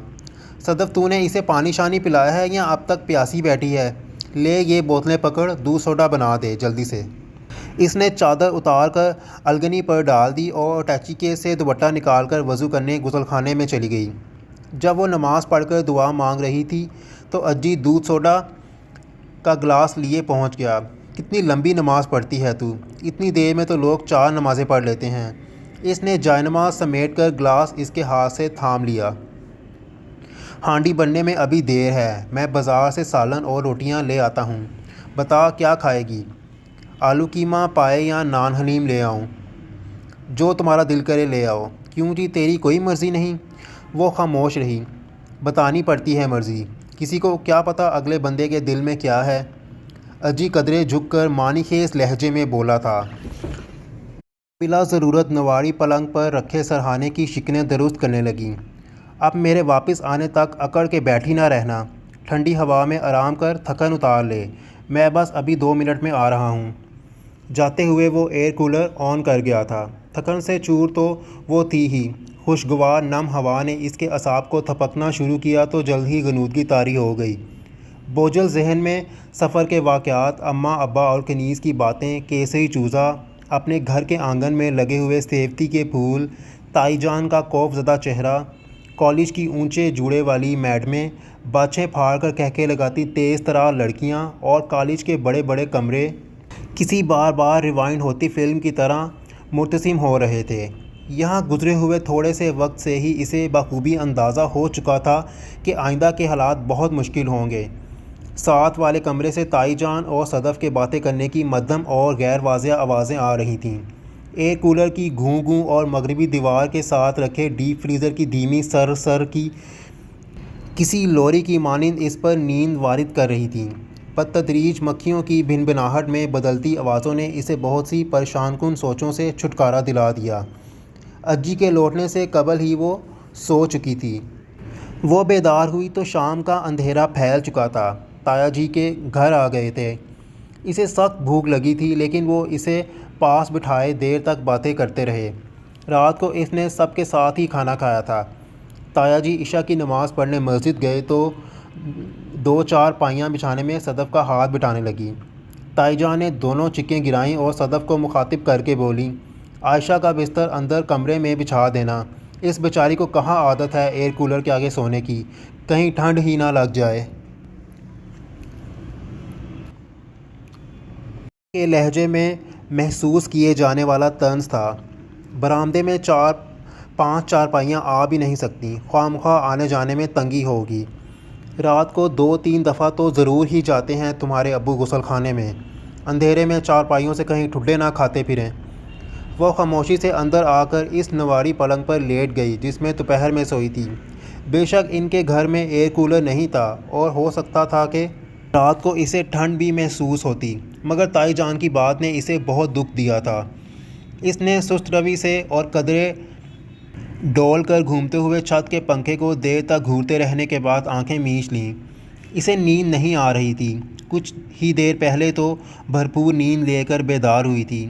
صدف تو نے اسے پانی شانی پلایا ہے یا اب تک پیاسی بیٹھی ہے؟ لے یہ بوتلیں پکڑ، دودھ سوڈا بنا دے جلدی سے۔ اس نے چادر اتار کر الگنی پر ڈال دی اور اٹیچی کیس سے دوپٹہ نکال کر وضو کرنے غسل خانے میں چلی گئی۔ جب وہ نماز پڑھ کر دعا مانگ رہی تھی تو اجی دودھ سوڈا کا گلاس لیے پہنچ گیا۔ کتنی لمبی نماز پڑھتی ہے تو، اتنی دیر میں تو لوگ 4 نمازیں پڑھ لیتے ہیں۔ اس نے جائے نماز سمیٹ کر گلاس اس کے ہاتھ سے تھام لیا۔ ہانڈی بننے میں ابھی دیر ہے، میں بازار سے سالن اور روٹیاں لے آتا ہوں۔ بتا کیا کھائے گی؟ آلو قیمہ پائے یا نان حلیم لے آؤں؟ جو تمہارا دل کرے لے آؤ۔ کیوں جی تیری کوئی مرضی نہیں؟ وہ خاموش رہی۔ بتانی پڑتی ہے مرضی، کسی کو کیا پتہ اگلے بندے کے دل میں کیا ہے؟ اجی قدرے جھک کر معنی خیز لہجے میں بولا تھا۔ بلا ضرورت نواری پلنگ پر رکھے سرہانے کی شکنیں درست کرنے لگیں۔ اب میرے واپس آنے تک اکڑ کے بیٹھی نہ رہنا، ٹھنڈی ہوا میں آرام کر تھکن اتار لے، میں بس ابھی 2 منٹ میں آ رہا ہوں۔ جاتے ہوئے وہ ایئر کولر آن کر گیا تھا۔ تھکن سے چور تو وہ تھی ہی، خوشگوار نم ہوا نے اس کے اعصاب کو تھپکنا شروع کیا تو جلد ہی غنودگی طاری ہو گئی۔ بوجھل ذہن میں سفر کے واقعات، اماں ابا اور کنیز کی باتیں، کیسری چوزہ، اپنے گھر کے آنگن میں لگے ہوئے سیوتی کے پھول، تائی جان کا خوف زدہ چہرہ، کالج کی اونچے جوڑے والی میڈمیں، باچھیں پھاڑ کر کہکے لگاتی تیز ترار لڑکیاں، اور کالج کے بڑے بڑے کمرے کسی بار بار ریوائنڈ ہوتی فلم کی طرح مرتسم ہو رہے تھے۔ یہاں گزرے ہوئے تھوڑے سے وقت سے ہی اسے بخوبی اندازہ ہو چکا تھا کہ آئندہ کے حالات بہت مشکل ہوں گے۔ ساتھ والے کمرے سے تائی جان اور صدف کے باتیں کرنے کی مدھم اور غیر واضح آوازیں آ رہی تھیں۔ ایئر کولر کی گھوں گھوں اور مغربی دیوار کے ساتھ رکھے ڈیپ فریزر کی دھیمی سر سر کی کسی لوری کی مانند اس پر نیند وارد کر رہی تھی۔ بتدریج مکھیوں کی بھنبھناہٹ میں بدلتی آوازوں نے اسے بہت سی پریشان کن سوچوں سے چھٹکارا دلا دیا۔ اجی کے لوٹنے سے قبل ہی وہ سو چکی تھی۔ وہ بیدار ہوئی تو شام کا اندھیرا پھیل چکا تھا۔ تایا جی کے گھر آ گئے تھے۔ اسے سخت بھوک لگی تھی لیکن وہ اسے پاس بٹھائے دیر تک باتیں کرتے رہے۔ رات کو اس نے سب کے ساتھ ہی کھانا کھایا تھا۔ تایا جی عشاء کی نماز پڑھنے مسجد گئے تو دو چار پائیاں بچھانے میں صدف کا ہاتھ بٹانے لگی۔ تائی جان نے دونوں چیخیں گرائیں اور صدف کو مخاطب کر کے بولیں، عائشہ کا بستر اندر کمرے میں بچھا دینا، اس بیچاری کو کہاں عادت ہے ایئر کولر کے آگے سونے کی، کہیں ٹھنڈ ہی نہ لگ جائے۔ کے لہجے میں محسوس کیے جانے والا طنز تھا۔ برآمدے میں پانچ چارپائیاں آ بھی نہیں سکتیں، خواہ مخواہ آنے جانے میں تنگی ہوگی۔ رات کو 2-3 دفعہ تو ضرور ہی جاتے ہیں تمہارے ابو غسل خانے میں، اندھیرے میں چارپائیوں سے کہیں ٹھڈے نہ کھاتے پھریں۔ وہ خاموشی سے اندر آ کر اس نواری پلنگ پر لیٹ گئی جس میں دوپہر میں سوئی تھی۔ بے شک ان کے گھر میں ایئر کولر نہیں تھا اور ہو سکتا تھا کہ رات کو اسے ٹھنڈ بھی محسوس ہوتی، مگر تائی جان کی بات نے اسے بہت دکھ دیا تھا۔ اس نے سست روی سے اور قدرے ڈول کر گھومتے ہوئے چھت کے پنکھے کو دیر تک گھورتے رہنے کے بعد آنکھیں میچ لیں۔ اسے نیند نہیں آ رہی تھی، کچھ ہی دیر پہلے تو بھرپور نیند لے کر بیدار ہوئی تھی۔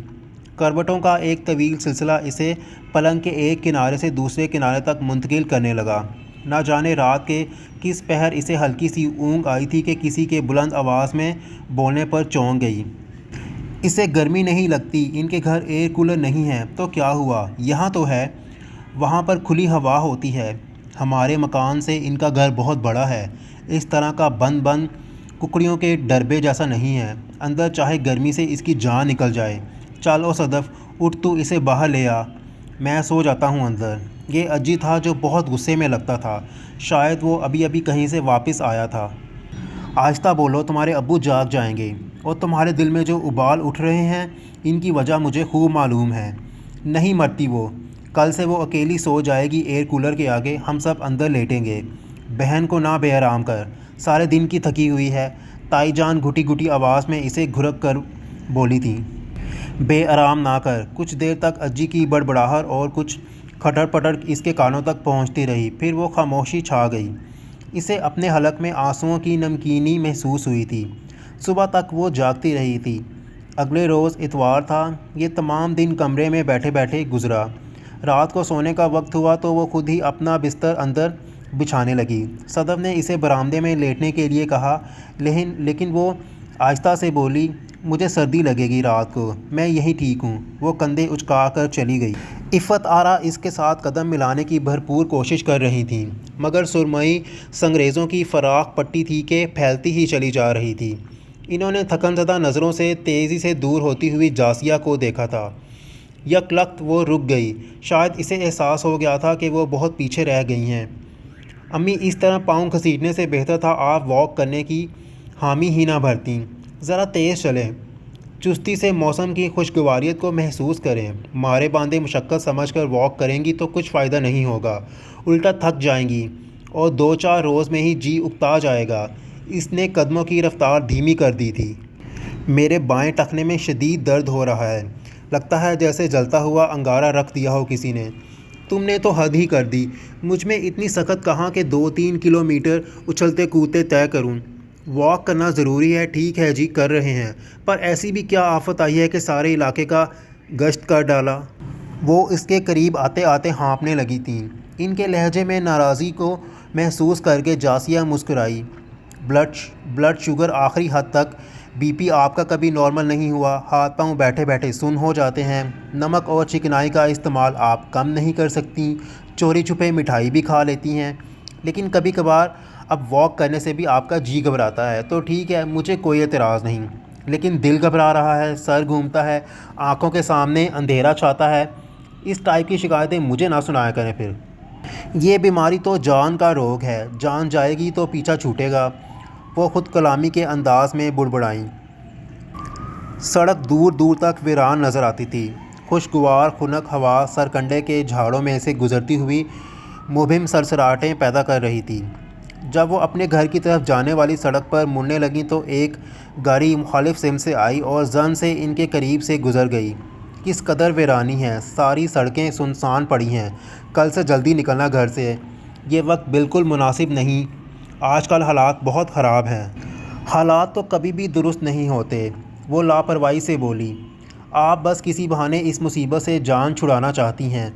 کروٹوں کا ایک طویل سلسلہ اسے پلنگ کے ایک کنارے سے دوسرے کنارے تک منتقل کرنے لگا۔ نہ جانے رات کے کس پہر اسے ہلکی سی اونگ آئی تھی کہ کسی کے بلند آواز میں بولنے پر چونک گئی۔ اسے گرمی نہیں لگتی، ان کے گھر ایئر کولر نہیں ہے تو کیا ہوا، یہاں تو ہے، وہاں پر کھلی ہوا ہوتی ہے۔ ہمارے مکان سے ان کا گھر بہت بڑا ہے، اس طرح کا بند بند ککڑیوں کے ڈربے جیسا نہیں ہے، اندر چاہے گرمی سے اس کی جان نکل جائے۔ چل او صدف، اٹھ تو اسے باہر لے آ، میں سو جاتا ہوں اندر۔ یہ اجی تھا جو بہت غصے میں لگتا تھا، شاید وہ ابھی ابھی کہیں سے واپس آیا تھا۔ آہستہ بولو، تمہارے ابو جاگ جائیں گے، اور تمہارے دل میں جو ابال اٹھ رہے ہیں ان کی وجہ مجھے خوب معلوم ہے۔ نہیں مرتی وہ، کل سے وہ اکیلی سو جائے گی ایئر کولر کے آگے، ہم سب اندر لیٹیں گے۔ بہن کو نہ بے آرام کر، سارے دن کی تھکی ہوئی ہے۔ تائی جان گھٹی گھٹی آواز میں اسے گھرک کر بولی تھی۔ بے آرام نہ کر۔ کچھ دیر تک اجی کی بڑبڑاہٹ اور کچھ کھٹر پٹر اس کے کانوں تک پہنچتی رہی، پھر وہ خاموشی چھا گئی۔ اسے اپنے حلق میں آنسوؤں کی نمکینی محسوس ہوئی تھی۔ صبح تک وہ جاگتی رہی تھی۔ اگلے روز اتوار تھا۔ یہ تمام دن کمرے میں بیٹھے بیٹھے گزرا۔ رات کو سونے کا وقت ہوا تو وہ خود ہی اپنا بستر اندر بچھانے لگی۔ صدف نے اسے برآمدے میں لیٹنے کے لیے کہا، لیکن وہ آہستہ سے بولی، مجھے سردی لگے گی رات کو، میں یہیں ٹھیک ہوں۔ وہ کندھے اچکا کر چلی گئی۔ عفت آرا اس کے ساتھ قدم ملانے کی بھرپور کوشش کر رہی تھیں، مگر سرمئی سنگریزوں کی فراخ پٹی تھی کہ پھیلتی ہی چلی جا رہی تھی۔ انہوں نے تھکن زدہ نظروں سے تیزی سے دور ہوتی ہوئی جاسیہ کو دیکھا تھا۔ یک لخت وہ رک گئی، شاید اسے احساس ہو گیا تھا کہ وہ بہت پیچھے رہ گئی ہیں۔ امی اس طرح پاؤں گھسیٹنے سے بہتر تھا آپ واک کرنے کی حامی ہی نہ بھرتیں، ذرا تیز چلیں، چستی سے موسم کی خوشگواریت کو محسوس کریں۔ مارے باندھے مشقت سمجھ کر واک کریں گی تو کچھ فائدہ نہیں ہوگا، الٹا تھک جائیں گی اور 2-4 روز میں ہی جی اکتا جائے گا۔ اس نے قدموں کی رفتار دھیمی کر دی تھی۔ میرے بائیں ٹخنے میں شدید درد ہو رہا ہے، لگتا ہے جیسے جلتا ہوا انگارہ رکھ دیا ہو کسی نے۔ تم نے تو حد ہی کر دی، مجھ میں اتنی سخت کہاں کہ 2-3 کلومیٹر اچھلتے کودتے طے کروں۔ واک کرنا ضروری ہے، ٹھیک ہے جی کر رہے ہیں، پر ایسی بھی کیا آفت آئی ہے کہ سارے علاقے کا گشت کر ڈالا۔ وہ اس کے قریب آتے آتے ہانپنے لگی تھیں۔ ان کے لہجے میں ناراضی کو محسوس کر کے جاسیہ مسکرائی۔ بلڈ شوگر آخری حد تک، بی پی آپ کا کبھی نارمل نہیں ہوا، ہاتھ پاؤں بیٹھے بیٹھے سن ہو جاتے ہیں، نمک اور چکنائی کا استعمال آپ کم نہیں کر سکتی، چوری چھپے مٹھائی بھی کھا لیتی ہیں، لیکن کبھی کبھار اب واک کرنے سے بھی آپ کا جی گھبراتا ہے تو ٹھیک ہے، مجھے کوئی اعتراض نہیں، لیکن دل گھبرا رہا ہے، سر گھومتا ہے، آنکھوں کے سامنے اندھیرا چھاتا ہے، اس ٹائپ کی شکایتیں مجھے نہ سنایا کریں پھر۔ یہ بیماری تو جان کا روگ ہے، جان جائے گی تو پیچھا چھوٹے گا، وہ خود کلامی کے انداز میں بڑبڑائیں۔ سڑک دور دور تک ویران نظر آتی تھی، خوشگوار خنک ہوا سرکنڈے کے جھاڑوں میں سے گزرتی ہوئی مبہم سرسراہٹیں پیدا کر رہی تھی۔ جب وہ اپنے گھر کی طرف جانے والی سڑک پر مڑنے لگیں تو ایک گاڑی مخالف سمت سے آئی اور زن سے ان کے قریب سے گزر گئی۔ کس قدر ویرانی ہے، ساری سڑکیں سنسان پڑی ہیں، کل سے جلدی نکلنا گھر سے، یہ وقت بالکل مناسب نہیں، آج کل حالات بہت خراب ہیں۔ حالات تو کبھی بھی درست نہیں ہوتے، وہ لاپرواہی سے بولی۔ آپ بس کسی بہانے اس مصیبت سے جان چھڑانا چاہتی ہیں۔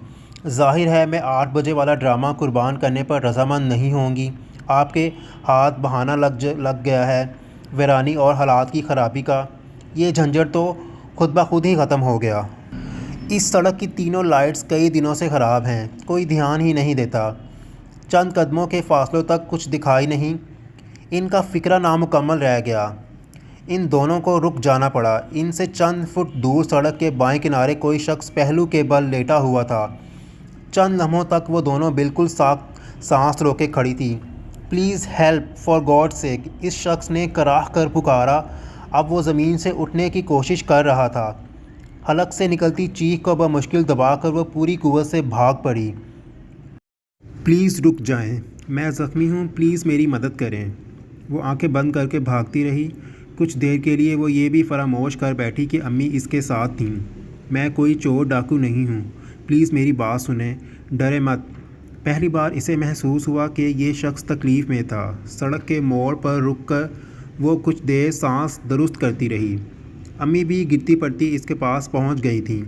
ظاہر ہے میں 8 بجے والا ڈرامہ قربان کرنے پر رضامند نہیں ہوں گی۔ آپ کے ہاتھ بہانہ لگ گیا ہے ویرانی اور حالات کی خرابی کا، یہ جھنجٹ تو خود بخود ہی ختم ہو گیا۔ اس سڑک کی تینوں لائٹس کئی دنوں سے خراب ہیں، کوئی دھیان ہی نہیں دیتا، چند قدموں کے فاصلوں تک کچھ دکھائی نہیں۔ ان کا فکرہ نامکمل رہ گیا۔ ان دونوں کو رک جانا پڑا۔ ان سے چند فٹ دور سڑک کے بائیں کنارے کوئی شخص پہلو کے بل لیٹا ہوا تھا۔ چند لمحوں تک وہ دونوں بالکل سانس روکے کھڑی تھی۔ پلیز ہیلپ فار گاڈ سیک، اس شخص نے کراہ کر پکارا۔ اب وہ زمین سے اٹھنے کی کوشش کر رہا تھا، حلق سے نکلتی چیخ کو بمشکل دبا کر وہ پوری قوت سے بھاگ پڑی۔ پلیز رک جائیں، میں زخمی ہوں، پلیز میری مدد کریں۔ وہ آنکھیں بند کر کے بھاگتی رہی۔ کچھ دیر کے لیے وہ یہ بھی فراموش کر بیٹھی کہ امی اس کے ساتھ تھیں۔ میں کوئی چور ڈاکو نہیں ہوں، پلیز میری بات سنیں، ڈرے مت۔ پہلی بار اسے محسوس ہوا کہ یہ شخص تکلیف میں تھا۔ سڑک کے موڑ پر رک کر وہ کچھ دیر سانس درست کرتی رہی۔ امی بھی گرتی پڑتی اس کے پاس پہنچ گئی تھیں۔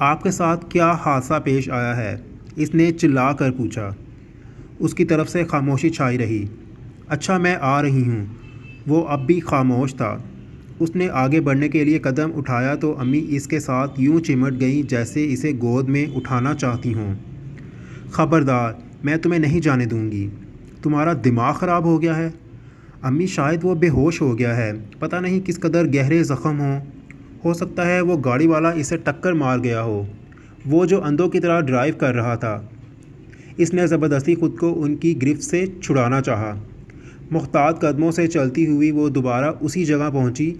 آپ کے ساتھ کیا حادثہ پیش آیا ہے؟ اس نے چلا کر پوچھا۔ اس کی طرف سے خاموشی چھائی رہی۔ اچھا میں آ رہی ہوں۔ وہ اب بھی خاموش تھا۔ اس نے آگے بڑھنے کے لیے قدم اٹھایا تو امی اس کے ساتھ یوں چمٹ گئیں جیسے اسے گود میں اٹھانا چاہتی ہوں۔ خبردار، میں تمہیں نہیں جانے دوں گی۔ تمہارا دماغ خراب ہو گیا ہے؟ امی شاید وہ بے ہوش ہو گیا ہے، پتہ نہیں کس قدر گہرے زخم ہو سکتا ہے وہ گاڑی والا اسے ٹکر مار گیا ہو، وہ جو اندھوں کی طرح ڈرائیو کر رہا تھا۔ اس نے زبردستی خود کو ان کی گرفت سے چھڑانا چاہا۔ محتاط قدموں سے چلتی ہوئی وہ دوبارہ اسی جگہ پہنچی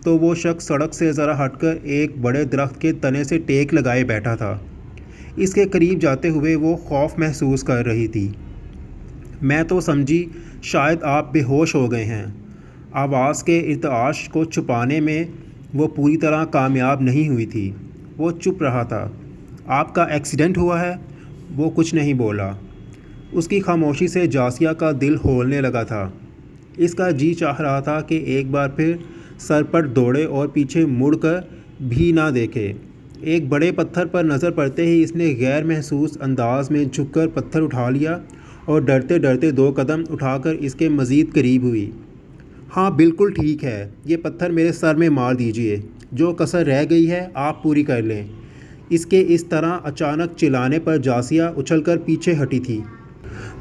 تو وہ شخص سڑک سے ذرا ہٹ کر ایک بڑے درخت کے تنے سے ٹیک لگائے بیٹھا تھا۔ اس کے قریب جاتے ہوئے وہ خوف محسوس کر رہی تھی۔ میں تو سمجھی شاید آپ بے ہوش ہو گئے ہیں۔ آواز کے ارتعاش کو چھپانے میں وہ پوری طرح کامیاب نہیں ہوئی تھی۔ وہ چپ رہا تھا۔ آپ کا ایکسیڈنٹ ہوا ہے؟ وہ کچھ نہیں بولا۔ اس کی خاموشی سے جاسیہ کا دل ہولنے لگا تھا۔ اس کا جی چاہ رہا تھا کہ ایک بار پھر سر پر دوڑے اور پیچھے مڑ کر بھی نہ دیکھے۔ ایک بڑے پتھر پر نظر پڑتے ہی اس نے غیر محسوس انداز میں جھک کر پتھر اٹھا لیا اور ڈرتے ڈرتے 2 قدم اٹھا کر اس کے مزید قریب ہوئی۔ ہاں بالکل ٹھیک ہے، یہ پتھر میرے سر میں مار دیجئے، جو کسر رہ گئی ہے آپ پوری کر لیں۔ اس کے اس طرح اچانک چلانے پر جاسیہ اچھل کر پیچھے ہٹی تھی۔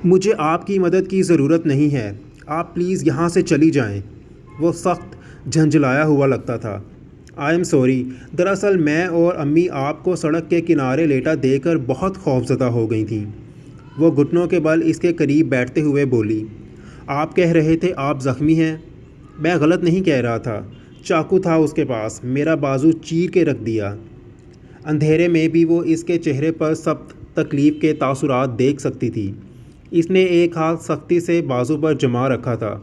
مجھے آپ کی مدد کی ضرورت نہیں ہے، آپ پلیز یہاں سے چلی جائیں۔ وہ سخت جھنجھلایا ہوا لگتا تھا۔ آئی ایم سوری، دراصل میں اور امی آپ کو سڑک کے کنارے لیٹا دیکھ کر بہت خوفزدہ ہو گئی تھیں۔ وہ گھٹنوں کے بل اس کے قریب بیٹھتے ہوئے بولی۔ آپ کہہ رہے تھے آپ زخمی ہیں؟ میں غلط نہیں کہہ رہا تھا، چاقو تھا اس کے پاس، میرا بازو چیر کے رکھ دیا۔ اندھیرے میں بھی وہ اس کے چہرے پر سخت تکلیف کے تاثرات دیکھ سکتی تھی۔ اس نے ایک ہاتھ سختی سے بازو پر جما رکھا تھا۔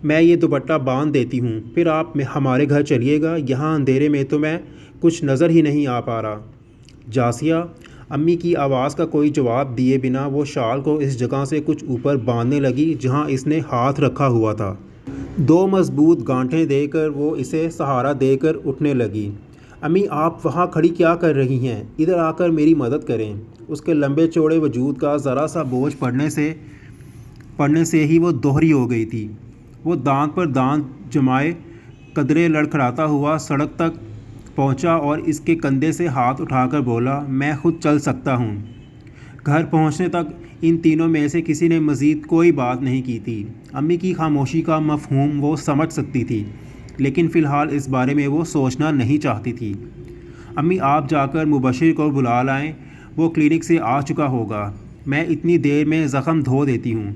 میں یہ دوپٹہ باندھ دیتی ہوں، پھر آپ ہمارے گھر چلیے گا، یہاں اندھیرے میں تو میں کچھ نظر ہی نہیں آ پا رہا۔ جاسیہ امی کی آواز کا کوئی جواب دیے بنا وہ شال کو اس جگہ سے کچھ اوپر باندھنے لگی جہاں اس نے ہاتھ رکھا ہوا تھا۔ 2 مضبوط گانٹھیں دے کر وہ اسے سہارا دے کر اٹھنے لگی۔ امی آپ وہاں کھڑی کیا کر رہی ہیں؟ ادھر آ کر میری مدد کریں۔ اس کے لمبے چوڑے وجود کا ذرا سا بوجھ پڑنے سے ہی وہ دوہری ہو گئی تھی۔ وہ دانت پر دانت جمائے قدرے لڑکھڑاتا ہوا سڑک تک پہنچا اور اس کے کندھے سے ہاتھ اٹھا کر بولا، میں خود چل سکتا ہوں۔ گھر پہنچنے تک ان تینوں میں سے کسی نے مزید کوئی بات نہیں کی تھی۔ امی کی خاموشی کا مفہوم وہ سمجھ سکتی تھی، لیکن فی الحال اس بارے میں وہ سوچنا نہیں چاہتی تھی۔ امی آپ جا کر مبشر کو بلا لائیں، وہ کلینک سے آ چکا ہوگا، میں اتنی دیر میں زخم دھو دیتی ہوں۔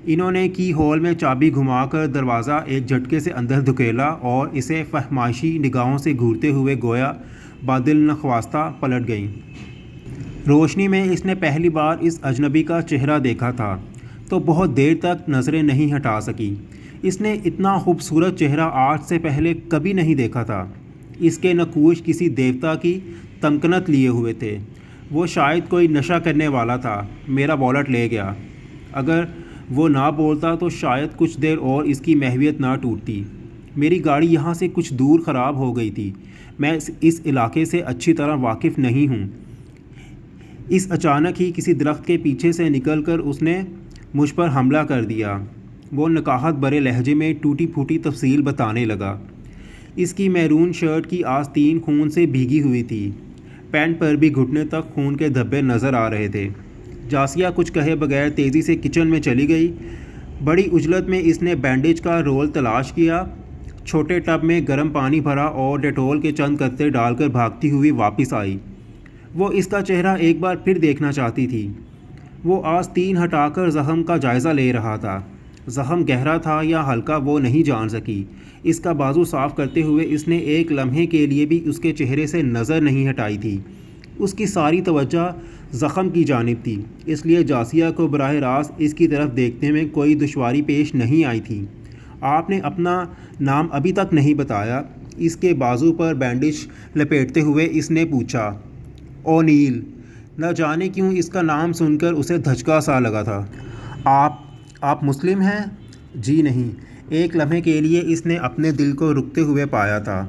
انہوں نے کی ہول میں چابی گھما کر دروازہ ایک جھٹکے سے اندر دھکیلا اور اسے فہمائشی نگاہوں سے گھورتے ہوئے گویا بادل نخواستہ پلٹ گئیں۔ روشنی میں اس نے پہلی بار اس اجنبی کا چہرہ دیکھا تھا تو بہت دیر تک نظریں نہیں ہٹا سکی۔ اس نے اتنا خوبصورت چہرہ آج سے پہلے کبھی نہیں دیکھا تھا۔ اس کے نقوش کسی دیوتا کی تمکنت لیے ہوئے تھے۔ وہ شاید کوئی نشہ کرنے والا تھا۔ میرا والیٹ لے گیا۔ اگر وہ نہ بولتا تو شاید کچھ دیر اور اس کی محویت نہ ٹوٹتی۔ میری گاڑی یہاں سے کچھ دور خراب ہو گئی تھی۔ میں اس علاقے سے اچھی طرح واقف نہیں ہوں۔ اس اچانک ہی کسی درخت کے پیچھے سے نکل کر اس نے مجھ پر حملہ کر دیا۔ وہ نکاہت برے لہجے میں ٹوٹی پھوٹی تفصیل بتانے لگا۔ اس کی میرون شرٹ کی آستین خون سے بھیگی ہوئی تھی۔ پینٹ پر بھی گھٹنے تک خون کے دھبے نظر آ رہے تھے۔ جاسیہ کچھ کہے بغیر تیزی سے کچن میں چلی گئی۔ بڑی عجلت میں اس نے بینڈیج کا رول تلاش کیا، چھوٹے ٹب میں گرم پانی بھرا اور ڈیٹول کے چند قطرے ڈال کر بھاگتی ہوئی واپس آئی۔ وہ اس کا چہرہ ایک بار پھر دیکھنا چاہتی تھی۔ وہ آستین ہٹا کر زخم کا جائزہ لے رہا تھا۔ زخم گہرا تھا یا ہلکا وہ نہیں جان سکی۔ اس کا بازو صاف کرتے ہوئے اس نے ایک لمحے کے لیے بھی اس کے چہرے سے نظر نہیں ہٹائی تھی۔ اس کی ساری توجہ زخم کی جانب تھی، اس لیے جاسیہ کو براہ راست اس کی طرف دیکھنے میں کوئی دشواری پیش نہیں آئی تھی۔ آپ نے اپنا نام ابھی تک نہیں بتایا، اس کے بازو پر بینڈیج لپیٹتے ہوئے اس نے پوچھا۔ اونیل۔ نہ جانے کیوں اس کا نام سن کر اسے دھچکا سا لگا تھا۔ آپ مسلم ہیں؟ جی نہیں۔ ایک لمحے کے لیے اس نے اپنے دل کو رکتے ہوئے پایا تھا۔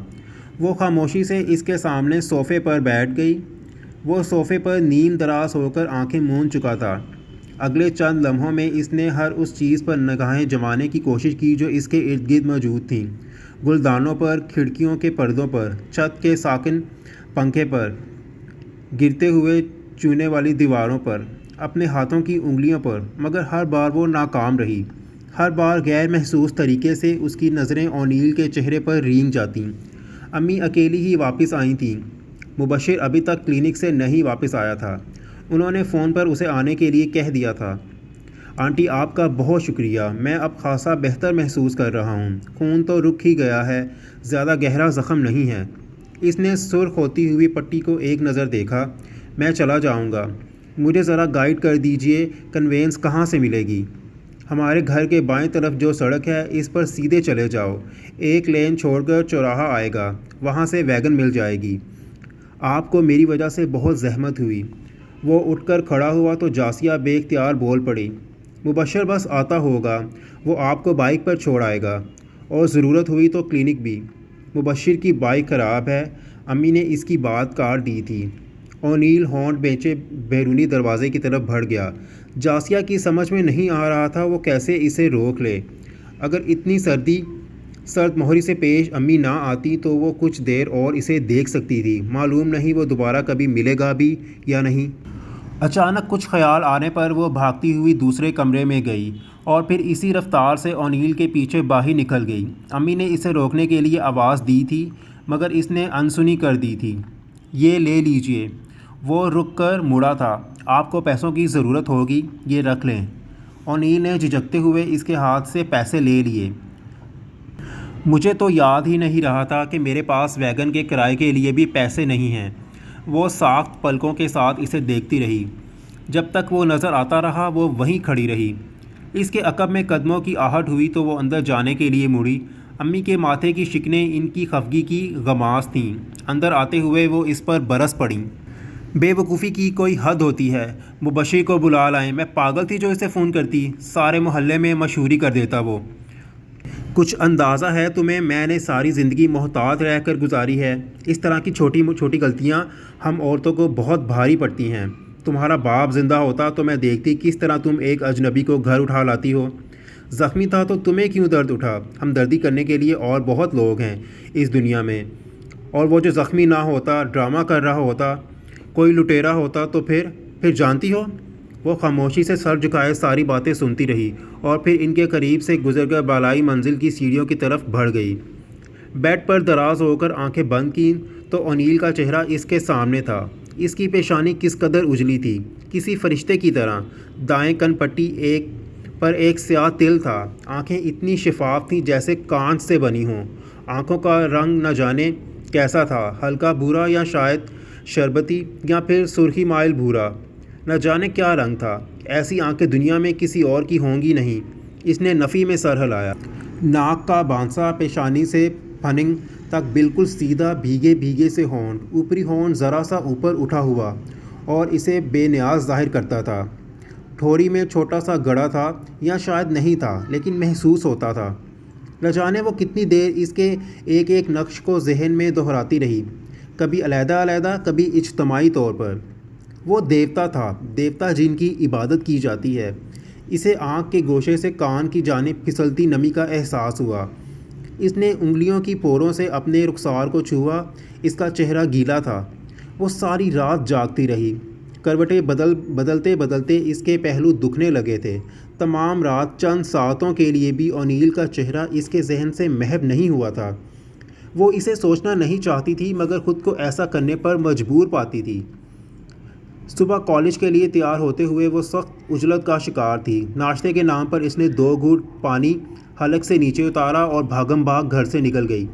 وہ خاموشی سے اس کے سامنے صوفے پر بیٹھ گئی۔ وہ صوفے پر نیم دراز ہو کر آنکھیں موند چکا تھا۔ اگلے چند لمحوں میں اس نے ہر اس چیز پر نگاہیں جمانے کی کوشش کی جو اس کے ارد گرد موجود تھیں، گلدانوں پر، کھڑکیوں کے پردوں پر، چھت کے ساکن پنکھے پر، گرتے ہوئے چونے والی دیواروں پر، اپنے ہاتھوں کی انگلیوں پر، مگر ہر بار وہ ناکام رہی۔ ہر بار غیر محسوس طریقے سے اس کی نظریں اونیل کے چہرے پر رینگ جاتیں۔ امی اکیلی ہی واپس آئی تھیں۔ مبشر ابھی تک کلینک سے نہیں واپس آیا تھا۔ انہوں نے فون پر اسے آنے کے لیے کہہ دیا تھا۔ آنٹی آپ کا بہت شکریہ، میں اب خاصا بہتر محسوس کر رہا ہوں۔ خون تو رک ہی گیا ہے، زیادہ گہرا زخم نہیں ہے۔ اس نے سرخ ہوتی ہوئی پٹی کو ایک نظر دیکھا۔ میں چلا جاؤں گا، مجھے ذرا گائیڈ کر دیجئے، کنوینس کہاں سے ملے گی؟ ہمارے گھر کے بائیں طرف جو سڑک ہے اس پر سیدھے چلے جاؤ، ایک لین چھوڑ کر چوراہا آئے گا، وہاں سے ویگن مل جائے گی۔ آپ کو میری وجہ سے بہت زحمت ہوئی۔ وہ اٹھ کر کھڑا ہوا تو جاسیہ بے اختیار بول پڑی۔ مبشر بس آتا ہوگا، وہ آپ کو بائک پر چھوڑ آئے گا، اور ضرورت ہوئی تو کلینک بھی۔ مبشر کی بائک خراب ہے، امی نے اس کی بات کاٹ دی تھی۔ اونیل ہونٹ بیچے بیرونی دروازے کی طرف بڑھ گیا۔ جاسیہ کی سمجھ میں نہیں آ رہا تھا وہ کیسے اسے روک لے۔ اگر اتنی سرد مہری سے پیش امی نہ آتی تو وہ کچھ دیر اور اسے دیکھ سکتی تھی، معلوم نہیں وہ دوبارہ کبھی ملے گا بھی یا نہیں۔ اچانک کچھ خیال آنے پر وہ بھاگتی ہوئی دوسرے کمرے میں گئی اور پھر اسی رفتار سے اونیل کے پیچھے باہر نکل گئی۔ امی نے اسے روکنے کے لیے آواز دی تھی مگر اس نے انسنی کر دی تھی۔ یہ لے لیجئے۔ وہ رک کر مڑا تھا۔ آپ کو پیسوں کی ضرورت ہوگی، یہ رکھ لیں۔ اونیل نے جھجکتے ہوئے اس کے ہاتھ سے پیسے لے لیے۔ مجھے تو یاد ہی نہیں رہا تھا کہ میرے پاس ویگن کے کرائے کے لیے بھی پیسے نہیں ہیں۔ وہ ساخت پلکوں کے ساتھ اسے دیکھتی رہی۔ جب تک وہ نظر آتا رہا وہ وہیں کھڑی رہی۔ اس کے عقب میں قدموں کی آہٹ ہوئی تو وہ اندر جانے کے لیے مڑی۔ امی کے ماتھے کی شکنیں ان کی خفگی کی غماز تھیں۔ اندر آتے ہوئے وہ اس پر برس پڑیں۔ بے وقوفی کی کوئی حد ہوتی ہے، مبشر کو بلا لائیں۔ میں پاگل تھی جو اسے فون کرتی، سارے محلے میں مشہوری کر دیتا وہ۔ کچھ اندازہ ہے تمہیں میں نے ساری زندگی محتاط رہ کر گزاری ہے۔ اس طرح کی چھوٹی چھوٹی غلطیاں ہم عورتوں کو بہت بھاری پڑتی ہیں۔ تمہارا باپ زندہ ہوتا تو میں دیکھتی کس طرح تم ایک اجنبی کو گھر اٹھا لاتی ہو۔ زخمی تھا تو تمہیں کیوں درد اٹھا؟ ہمدردی کرنے کے لیے اور بہت لوگ ہیں اس دنیا میں۔ اور وہ جو زخمی نہ ہوتا، ڈرامہ کر رہا ہوتا، کوئی لٹیرا ہوتا تو پھر جانتی ہو؟ وہ خاموشی سے سر جھکائے ساری باتیں سنتی رہی اور پھر ان کے قریب سے گزر کر بالائی منزل کی سیڑھیوں کی طرف بڑھ گئی۔ بیڈ پر دراز ہو کر آنکھیں بند کیں تو اونیل کا چہرہ اس کے سامنے تھا۔ اس کی پیشانی کس قدر اجلی تھی، کسی فرشتے کی طرح۔ دائیں کن پٹی پر ایک سیاہ تل تھا۔ آنکھیں اتنی شفاف تھیں جیسے کانچ سے بنی ہوں۔ آنکھوں کا رنگ نہ جانے کیسا تھا، ہلکا بھورا یا شاید شربتی یا پھر سرخی مائل بھورا، نہ جانے کیا رنگ تھا۔ ایسی آنکھیں دنیا میں کسی اور کی ہوں گی نہیں۔ اس نے نفی میں سر ہلایا۔ ناک کا بانسا پیشانی سے پھننگ تک بالکل سیدھا، بھیگے بھیگے سے ہونٹ، اوپری ہونٹ ذرا سا اوپر اٹھا ہوا اور اسے بے نیاز ظاہر کرتا تھا۔ ٹھوری میں چھوٹا سا گڑھا تھا یا شاید نہیں تھا، لیکن محسوس ہوتا تھا۔ نہ جانے وہ کتنی دیر اس کے ایک ایک نقش کو ذہن میں دہراتی رہی، کبھی علیحدہ علیحدہ، کبھی اجتماعی طور پر۔ وہ دیوتا تھا، دیوتا جن کی عبادت کی جاتی ہے۔ اسے آنکھ کے گوشے سے کان کی جانب پھسلتی نمی کا احساس ہوا۔ اس نے انگلیوں کی پوروں سے اپنے رخسار کو چھوا۔ اس کا چہرہ گیلا تھا۔ وہ ساری رات جاگتی رہی۔ کروٹیں بدلتے بدلتے اس کے پہلو دکھنے لگے تھے۔ تمام رات چند ساعتوں کے لیے بھی اونیل کا چہرہ اس کے ذہن سے محو نہیں ہوا تھا۔ وہ اسے سوچنا نہیں چاہتی تھی مگر خود کو ایسا کرنے پر مجبور پاتی تھی۔ صبح کالج کے لیے تیار ہوتے ہوئے وہ سخت عجلت کا شکار تھی۔ ناشتے کے نام پر اس نے 2 گھونٹ پانی حلق سے نیچے اتارا اور بھاگم بھاگ گھر سے نکل گئی۔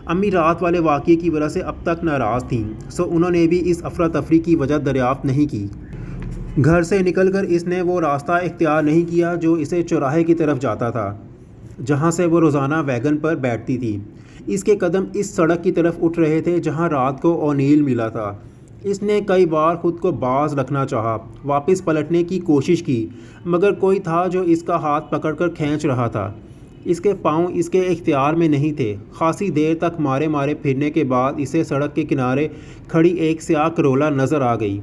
امی رات والے واقعے کی وجہ سے اب تک ناراض تھیں، سو انہوں نے بھی اس افراتفری کی وجہ دریافت نہیں کی۔ گھر سے نکل کر اس نے وہ راستہ اختیار نہیں کیا جو اسے چوراہے کی طرف جاتا تھا، جہاں سے وہ روزانہ ویگن پر بیٹھتی تھی۔ اس کے قدم اس سڑک کی طرف اٹھ رہے تھے جہاں رات کو اونیل ملا تھا۔ اس نے کئی بار خود کو باز رکھنا چاہا، واپس پلٹنے کی کوشش کی، مگر کوئی تھا جو اس کا ہاتھ پکڑ کر کھینچ رہا تھا۔ اس کے پاؤں اس کے اختیار میں نہیں تھے۔ خاصی دیر تک مارے مارے پھرنے کے بعد اسے سڑک کے کنارے کھڑی ایک سیاہ کرولا نظر آ گئی۔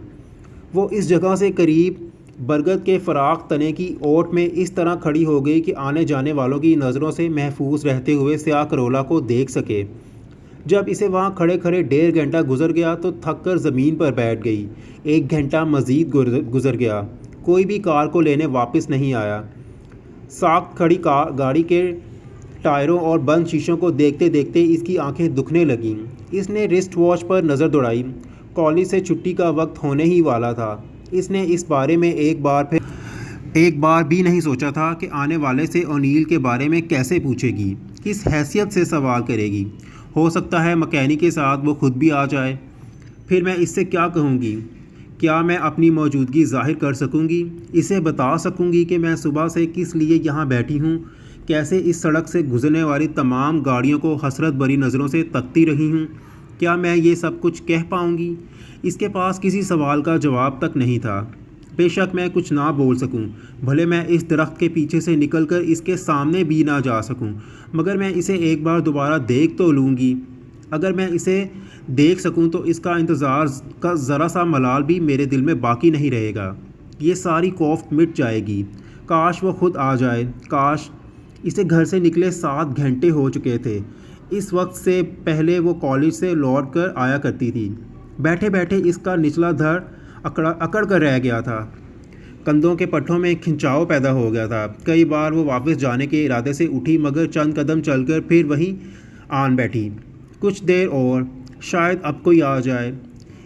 وہ اس جگہ سے قریب برگد کے فراخ تنے کی اوٹ میں اس طرح کھڑی ہو گئی کہ آنے جانے والوں کی نظروں سے محفوظ رہتے ہوئے سیاہ کرولا کو دیکھ سکے۔ جب اسے وہاں کھڑے کھڑے 1.5 گھنٹہ گزر گیا تو تھک کر زمین پر بیٹھ گئی۔ 1 گھنٹہ مزید گزر گیا، کوئی بھی کار کو لینے واپس نہیں آیا۔ ساکت کھڑی گاڑی کے ٹائروں اور بند شیشوں کو دیکھتے دیکھتے اس کی آنکھیں دکھنے لگیں۔ اس نے رسٹ واچ پر نظر دوڑائی۔ کالج سے چھٹی کا وقت ہونے ہی والا تھا۔ اس نے اس بارے میں ایک بار بھی نہیں سوچا تھا کہ آنے والے سے اونیل کے بارے میں کیسے پوچھے گی، کس حیثیت سے سوال کرے گی۔ ہو سکتا ہے مکینک کے ساتھ وہ خود بھی آ جائے۔ پھر میں اس سے کیا کہوں گی؟ کیا میں اپنی موجودگی ظاہر کر سکوں گی؟ اسے بتا سکوں گی کہ میں صبح سے کس لیے یہاں بیٹھی ہوں، کیسے اس سڑک سے گزرنے والی تمام گاڑیوں کو حسرت بھری نظروں سے تکتی رہی ہوں؟ کیا میں یہ سب کچھ کہہ پاؤں گی؟ اس کے پاس کسی سوال کا جواب تک نہیں تھا۔ بے شک میں کچھ نہ بول سکوں، بھلے میں اس درخت کے پیچھے سے نکل کر اس کے سامنے بھی نہ جا سکوں، مگر میں اسے ایک بار دوبارہ دیکھ تو لوں گی۔ اگر میں اسے دیکھ سکوں تو اس کا انتظار کا ذرا سا ملال بھی میرے دل میں باقی نہیں رہے گا۔ یہ ساری کوفت مٹ جائے گی۔ کاش وہ خود آ جائے، کاش۔ اسے گھر سے نکلے 7 گھنٹے ہو چکے تھے۔ اس وقت سے پہلے وہ کالج سے لوٹ کر آیا کرتی تھی۔ بیٹھے بیٹھے اس کا نچلا دھڑ اکڑ کر رہ گیا تھا۔ کندھوں کے پٹھوں میں کھنچاؤ پیدا ہو گیا تھا۔ کئی بار وہ واپس جانے کے ارادے سے اٹھی مگر چند قدم چل کر پھر وہیں آن بیٹھی۔ کچھ دیر اور، شاید اب کوئی آ جائے۔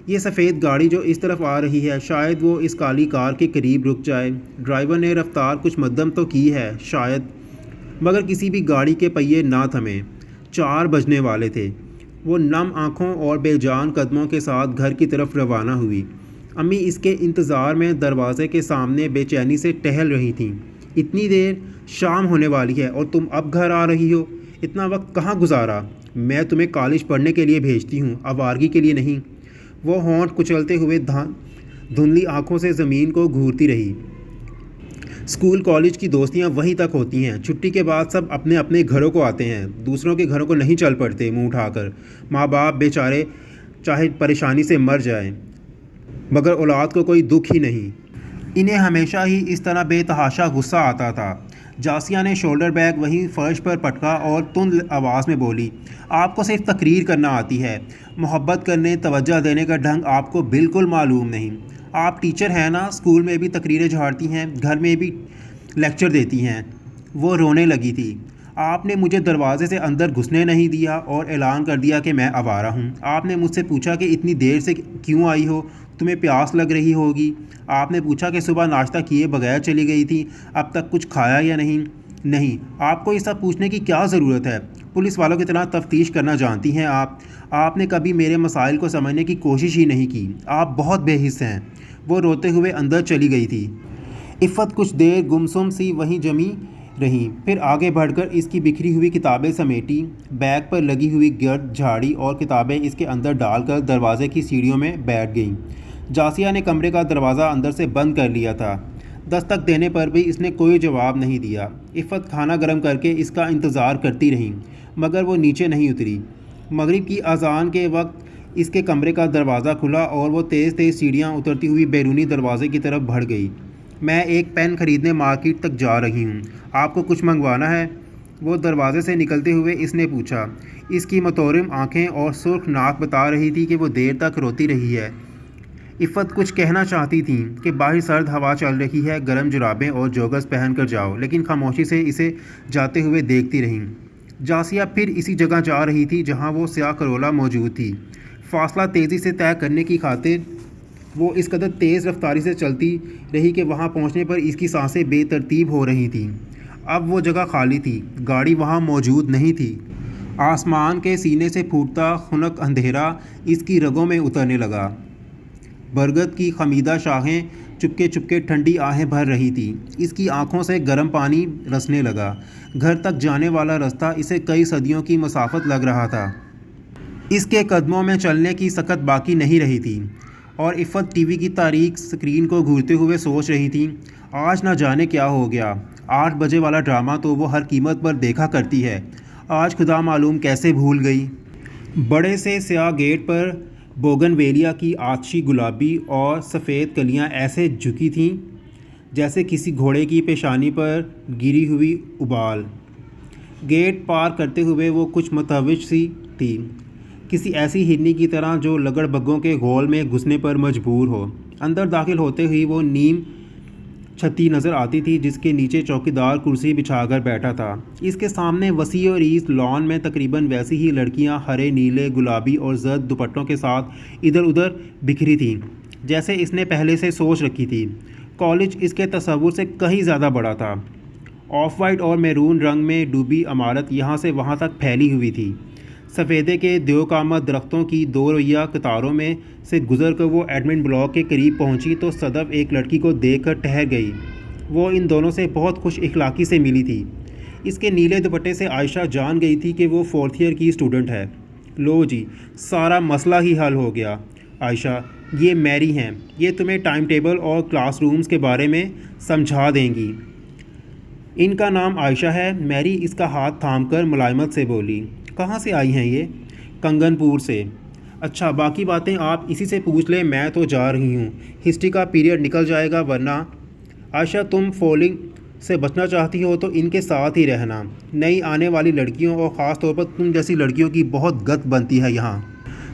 یہ سفید گاڑی جو اس طرف آ رہی ہے، شاید وہ اس کالی کار کے قریب رک جائے۔ ڈرائیور نے رفتار کچھ مدھم تو کی ہے شاید، مگر کسی بھی گاڑی کے پہیے نہ تھمے۔ 4 بجنے والے تھے۔ وہ نم آنکھوں اور بے جان قدموں کے ساتھ گھر کی طرف روانہ ہوئی۔ امی اس کے انتظار میں دروازے کے سامنے بے چینی سے ٹہل رہی تھیں۔ اتنی دیر، شام ہونے والی ہے اور تم اب گھر آ رہی ہو؟ اتنا وقت کہاں گزارا؟ میں تمہیں کالج پڑھنے کے لیے بھیجتی ہوں، آوارگی کے لیے نہیں۔ وہ ہونٹ کچلتے ہوئے دھندلی آنکھوں سے زمین کو گھورتی رہی۔ اسکول کالج کی دوستیاں وہیں تک ہوتی ہیں، چھٹی کے بعد سب اپنے اپنے گھروں کو آتے ہیں، دوسروں کے گھروں کو نہیں چل پڑتے منہ اٹھا کر۔ ماں باپ بیچارے چاہے پریشانی سے مر جائیں مگر اولاد کو کوئی دکھ ہی نہیں۔ انہیں ہمیشہ ہی اس طرح بے تحاشا غصہ آتا تھا۔ جاسیہ نے شولڈر بیگ وہیں فرش پر پٹکا اور تند آواز میں بولی، آپ کو صرف تقریر کرنا آتی ہے، محبت کرنے توجہ دینے کا ڈھنگ آپ کو بالکل معلوم نہیں۔ آپ ٹیچر ہیں نا، اسکول میں بھی تقریریں جھاڑتی ہیں، گھر میں بھی لیکچر دیتی ہیں۔ وہ رونے لگی تھی۔ آپ نے مجھے دروازے سے اندر گھسنے نہیں دیا اور اعلان کر دیا کہ میں آوارہ ہوں۔ آپ نے مجھ سے پوچھا کہ اتنی دیر سے کیوں آئی ہو، تمہیں پیاس لگ رہی ہوگی۔ آپ نے پوچھا کہ صبح ناشتہ کیے بغیر چلی گئی تھی، اب تک کچھ کھایا یا نہیں۔ نہیں، آپ کو یہ سب پوچھنے کی کیا ضرورت ہے؟ پولیس والوں کی طرح تفتیش کرنا جانتی ہیں آپ نے کبھی میرے مسائل کو سمجھنے کی کوشش ہی نہیں کی۔ آپ بہت بے حس ہیں۔ وہ روتے ہوئے اندر چلی گئی تھی۔ عفت کچھ دیر گمسم سی وہیں جمی رہیں، پھر آگے بڑھ کر اس کی بکھری ہوئی کتابیں سمیٹی، بیگ پر لگی ہوئی گرد جھاڑی اور کتابیں اس کے اندر ڈال کر دروازے کی سیڑھیوں میں بیٹھ گئیں۔ جاسیہ نے کمرے کا دروازہ اندر سے بند کر لیا تھا۔ دستک دینے پر بھی اس نے کوئی جواب نہیں دیا۔ عفت کھانا گرم کر کے اس کا انتظار کرتی رہیں مگر وہ نیچے نہیں اتری۔ مغرب کی اذان کے وقت اس کے کمرے کا دروازہ کھلا اور وہ تیز تیز سیڑھیاں اترتی ہوئی بیرونی دروازے کی طرف بڑھ گئی۔ میں ایک پین خریدنے مارکیٹ تک جا رہی ہوں، آپ کو کچھ منگوانا ہے؟ وہ دروازے سے نکلتے ہوئے اس نے پوچھا۔ اس کی متورم آنکھیں اور سرخ ناک بتا رہی تھی کہ وہ دیر تک روتی رہی ہے۔ عفت کچھ کہنا چاہتی تھیں کہ باہر سرد ہوا چل رہی ہے، گرم جرابیں اور جوگرز پہن کر جاؤ، لیکن خاموشی سے اسے جاتے ہوئے دیکھتی رہیں۔ جاسیہ پھر اسی جگہ جا رہی تھی جہاں وہ سیاہ کرولا موجود تھی۔ فاصلہ تیزی سے طے کرنے کی خاطر وہ اس قدر تیز رفتاری سے چلتی رہی کہ وہاں پہنچنے پر اس کی سانسیں بے ترتیب ہو رہی تھیں۔ اب وہ جگہ خالی تھی، گاڑی وہاں موجود نہیں تھی۔ آسمان کے سینے سے پھوٹتا خنک اندھیرا اس کی رگوں میں اترنے لگا۔ برگد کی خمیدہ شاخیں چپکے چپکے ٹھنڈی آہیں بھر رہی تھیں۔ اس کی آنکھوں سے گرم پانی رسنے لگا۔ گھر تک جانے والا رستہ اسے کئی صدیوں کی مسافت لگ رہا تھا۔ اس کے قدموں میں چلنے کی سکت باقی نہیں رہی تھی اور عفت ٹی وی کی تاریک سکرین کو گھورتے ہوئے سوچ رہی تھی، آج نہ جانے کیا ہو گیا۔ 8 بجے والا ڈرامہ تو وہ ہر قیمت پر دیکھا کرتی ہے، آج خدا معلوم کیسے بھول گئی۔ بڑے سے سیاہ گیٹ پر بوگن ویلیا کی آتشی گلابی اور سفید کلیاں ایسے جھکی تھیں جیسے کسی گھوڑے کی پیشانی پر گری ہوئی ابال۔ گیٹ پار کرتے ہوئے وہ کچھ متوج سی تھی، کسی ایسی ہرنی کی طرح جو لگڑ بگوں کے گھول میں گھسنے پر مجبور ہو۔ اندر داخل ہوتے ہی وہ نیم چھتی نظر آتی تھی جس کے نیچے چوکیدار کرسی بچھا کر بیٹھا تھا۔ اس کے سامنے وسیع و عریض لان میں تقریباً ویسی ہی لڑکیاں ہرے، نیلے، گلابی اور زرد دوپٹوں کے ساتھ ادھر ادھر بکھری تھیں جیسے اس نے پہلے سے سوچ رکھی تھی۔ کالج اس کے تصور سے کہیں زیادہ بڑا تھا۔ آف وائٹ اور میرون رنگ میں ڈوبی عمارت یہاں سے وہاں تک پھیلی ہوئی تھی۔ سفیدے کے دیوکامت درختوں کی 2 رویہ قطاروں میں سے گزر کر وہ ایڈمن بلاک کے قریب پہنچی تو صدف ایک لڑکی کو دیکھ کر ٹھہر گئی۔ وہ ان دونوں سے بہت خوش اخلاقی سے ملی تھی۔ اس کے نیلے دوپٹے سے عائشہ جان گئی تھی کہ وہ 4th ایئر کی اسٹوڈنٹ ہے۔ لو جی، سارا مسئلہ ہی حل ہو گیا۔ عائشہ، یہ میری ہیں، یہ تمہیں ٹائم ٹیبل اور کلاس رومز کے بارے میں سمجھا دیں گی۔ ان کا نام عائشہ ہے، میری اس کا ہاتھ تھام کر ملائمت سے بولی۔ کہاں سے آئی ہیں یہ؟ کنگن پور سے۔ اچھا، باقی باتیں آپ اسی سے پوچھ لیں، میں تو جا رہی ہوں، ہسٹری کا پیریڈ نکل جائے گا ورنہ۔ عائشہ، تم فولنگ سے بچنا چاہتی ہو تو ان کے ساتھ ہی رہنا، نئی آنے والی لڑکیوں اور خاص طور پر تم جیسی لڑکیوں کی بہت گت بنتی ہے یہاں۔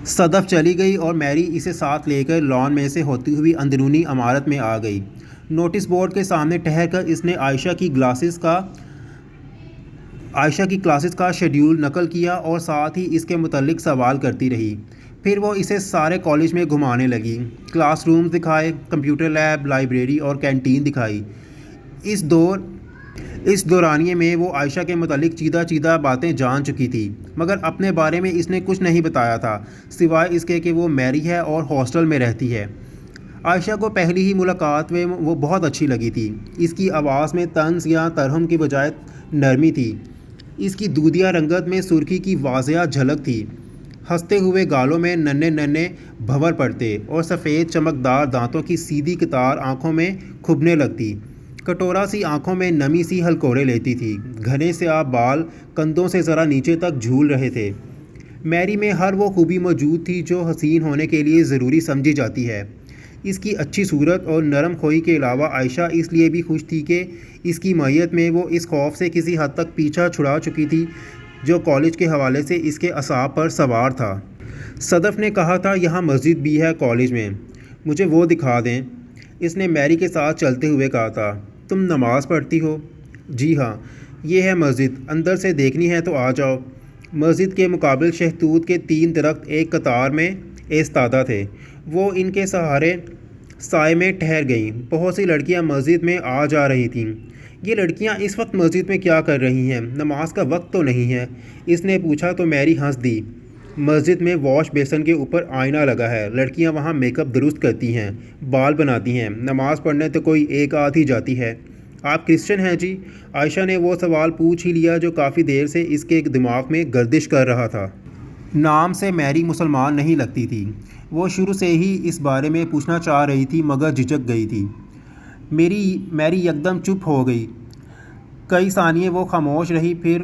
صدف چلی گئی اور میری اسے ساتھ لے کر لان میں سے ہوتی ہوئی اندرونی عمارت میں آ گئی۔ نوٹس بورڈ کے سامنے ٹھہر کر اس نے عائشہ کی کلاسز کا شیڈیول نقل کیا اور ساتھ ہی اس کے متعلق سوال کرتی رہی۔ پھر وہ اسے سارے کالج میں گھمانے لگی، کلاس رومز دکھائے، کمپیوٹر لیب، لائبریری اور کینٹین دکھائی۔ اس دورانیے میں وہ عائشہ کے متعلق چیدہ باتیں جان چکی تھی مگر اپنے بارے میں اس نے کچھ نہیں بتایا تھا سوائے اس کے کہ وہ میری ہے اور ہاسٹل میں رہتی ہے۔ عائشہ کو پہلی ہی ملاقات میں وہ بہت اچھی لگی تھی۔ اس کی آواز میں طنز یا ترہم کی بجائے نرمی تھی۔ اس کی دودھیا رنگت میں سرخی کی واضح جھلک تھی۔ ہنستے ہوئے گالوں میں ننھے بھنور پڑتے اور سفید چمکدار دانتوں کی سیدھی قطار آنکھوں میں کھبنے لگتی۔ کٹورا سی آنکھوں میں نمی سی ہلکورے لیتی تھی، گھنے سے آپ بال کندھوں سے ذرا نیچے تک جھول رہے تھے۔ میری میں ہر وہ خوبی موجود تھی جو حسین ہونے کے لیے ضروری سمجھی جاتی ہے۔ اس کی اچھی صورت اور نرم خوئی کے علاوہ عائشہ اس لیے بھی خوش تھی کہ اس کی معیت میں وہ اس خوف سے کسی حد تک پیچھا چھڑا چکی تھی جو کالج کے حوالے سے اس کے اعصاب پر سوار تھا۔ صدف نے کہا تھا یہاں مسجد بھی ہے کالج میں، مجھے وہ دکھا دیں۔ اس نے میری کے ساتھ چلتے ہوئے کہا تھا، تم نماز پڑھتی ہو؟ جی ہاں، یہ ہے مسجد، اندر سے دیکھنی ہے تو آ جاؤ۔ مسجد کے مقابل شہتوت کے 3 درخت ایک قطار میں ایستادہ تھے، وہ ان کے سائے میں ٹھہر گئیں۔ بہت سی لڑکیاں مسجد میں آ جا رہی تھیں۔ یہ لڑکیاں اس وقت مسجد میں کیا کر رہی ہیں؟ نماز کا وقت تو نہیں ہے؟ اس نے پوچھا تو میری ہنس دی۔ مسجد میں واش بیسن کے اوپر آئینہ لگا ہے، لڑکیاں وہاں میک اپ درست کرتی ہیں، بال بناتی ہیں، نماز پڑھنے تو کوئی ایک آدھ ہی جاتی ہے۔ آپ کرسچن ہیں جی؟ عائشہ نے وہ سوال پوچھ ہی لیا جو کافی دیر سے اس کے دماغ میں گردش کر رہا تھا۔ نام سے میری مسلمان نہیں لگتی تھی۔ وہ شروع سے ہی اس بارے میں پوچھنا چاہ رہی تھی مگر جھجک گئی تھی۔ میری یکدم چپ ہو گئی۔ کئی ثانیے وہ خاموش رہی، پھر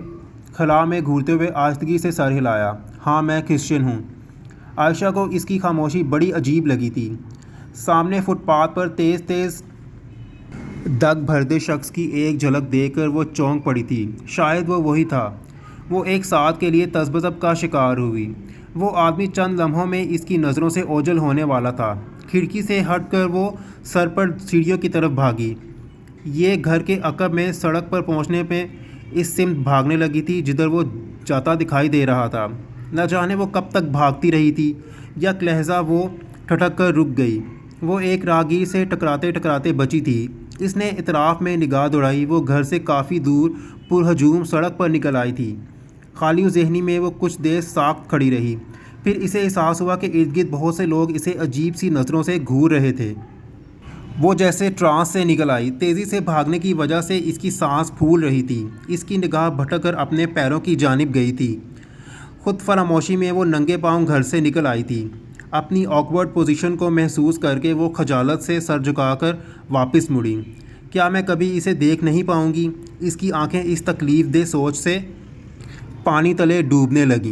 خلا میں گھورتے ہوئے آہستگی سے سر ہلایا۔ ہاں، میں کرسچن ہوں۔ عائشہ کو اس کی خاموشی بڑی عجیب لگی تھی۔ سامنے فٹ پاتھ پر تیز تیز دگ بھردے شخص کی ایک جھلک دیکھ کر وہ چونک پڑی تھی۔ شاید وہ وہی تھا۔ وہ ایک ساتھ کے لیے تذبذب کا شکار ہوئی۔ وہ آدمی چند لمحوں میں اس کی نظروں سے اوجھل ہونے والا تھا۔ کھڑکی سے ہٹ کر وہ سر پر سیڑھیوں کی طرف بھاگی۔ یہ گھر کے عقب میں سڑک پر پہنچنے پہ اس سمت بھاگنے لگی تھی جدھر وہ جاتا دکھائی دے رہا تھا۔ نہ جانے وہ کب تک بھاگتی رہی تھی۔ یک لحظہ وہ ٹھٹک کر رک گئی۔ وہ ایک راہگیر سے ٹکراتے ٹکراتے بچی تھی۔ اس نے اطراف میں نگاہ دوڑائی۔ وہ گھر سے کافی دور پرہجوم سڑک پر نکل آئی تھی۔ خالی و ذہنی میں وہ کچھ دیر ساکت کھڑی رہی، پھر اسے احساس ہوا کہ ارد گرد بہت سے لوگ اسے عجیب سی نظروں سے گھور رہے تھے۔ وہ جیسے ٹرانس سے نکل آئی۔ تیزی سے بھاگنے کی وجہ سے اس کی سانس پھول رہی تھی۔ اس کی نگاہ بھٹک کر اپنے پیروں کی جانب گئی تھی۔ خود فراموشی میں وہ ننگے پاؤں گھر سے نکل آئی تھی۔ اپنی آکورڈ پوزیشن کو محسوس کر کے وہ خجالت سے سر جھکا کر واپس مڑی۔ کیا میں کبھی اسے دیکھ نہیں پاؤں گی؟ اس کی آنکھیں اس تکلیف دہ سوچ سے پانی تلے ڈوبنے لگیں۔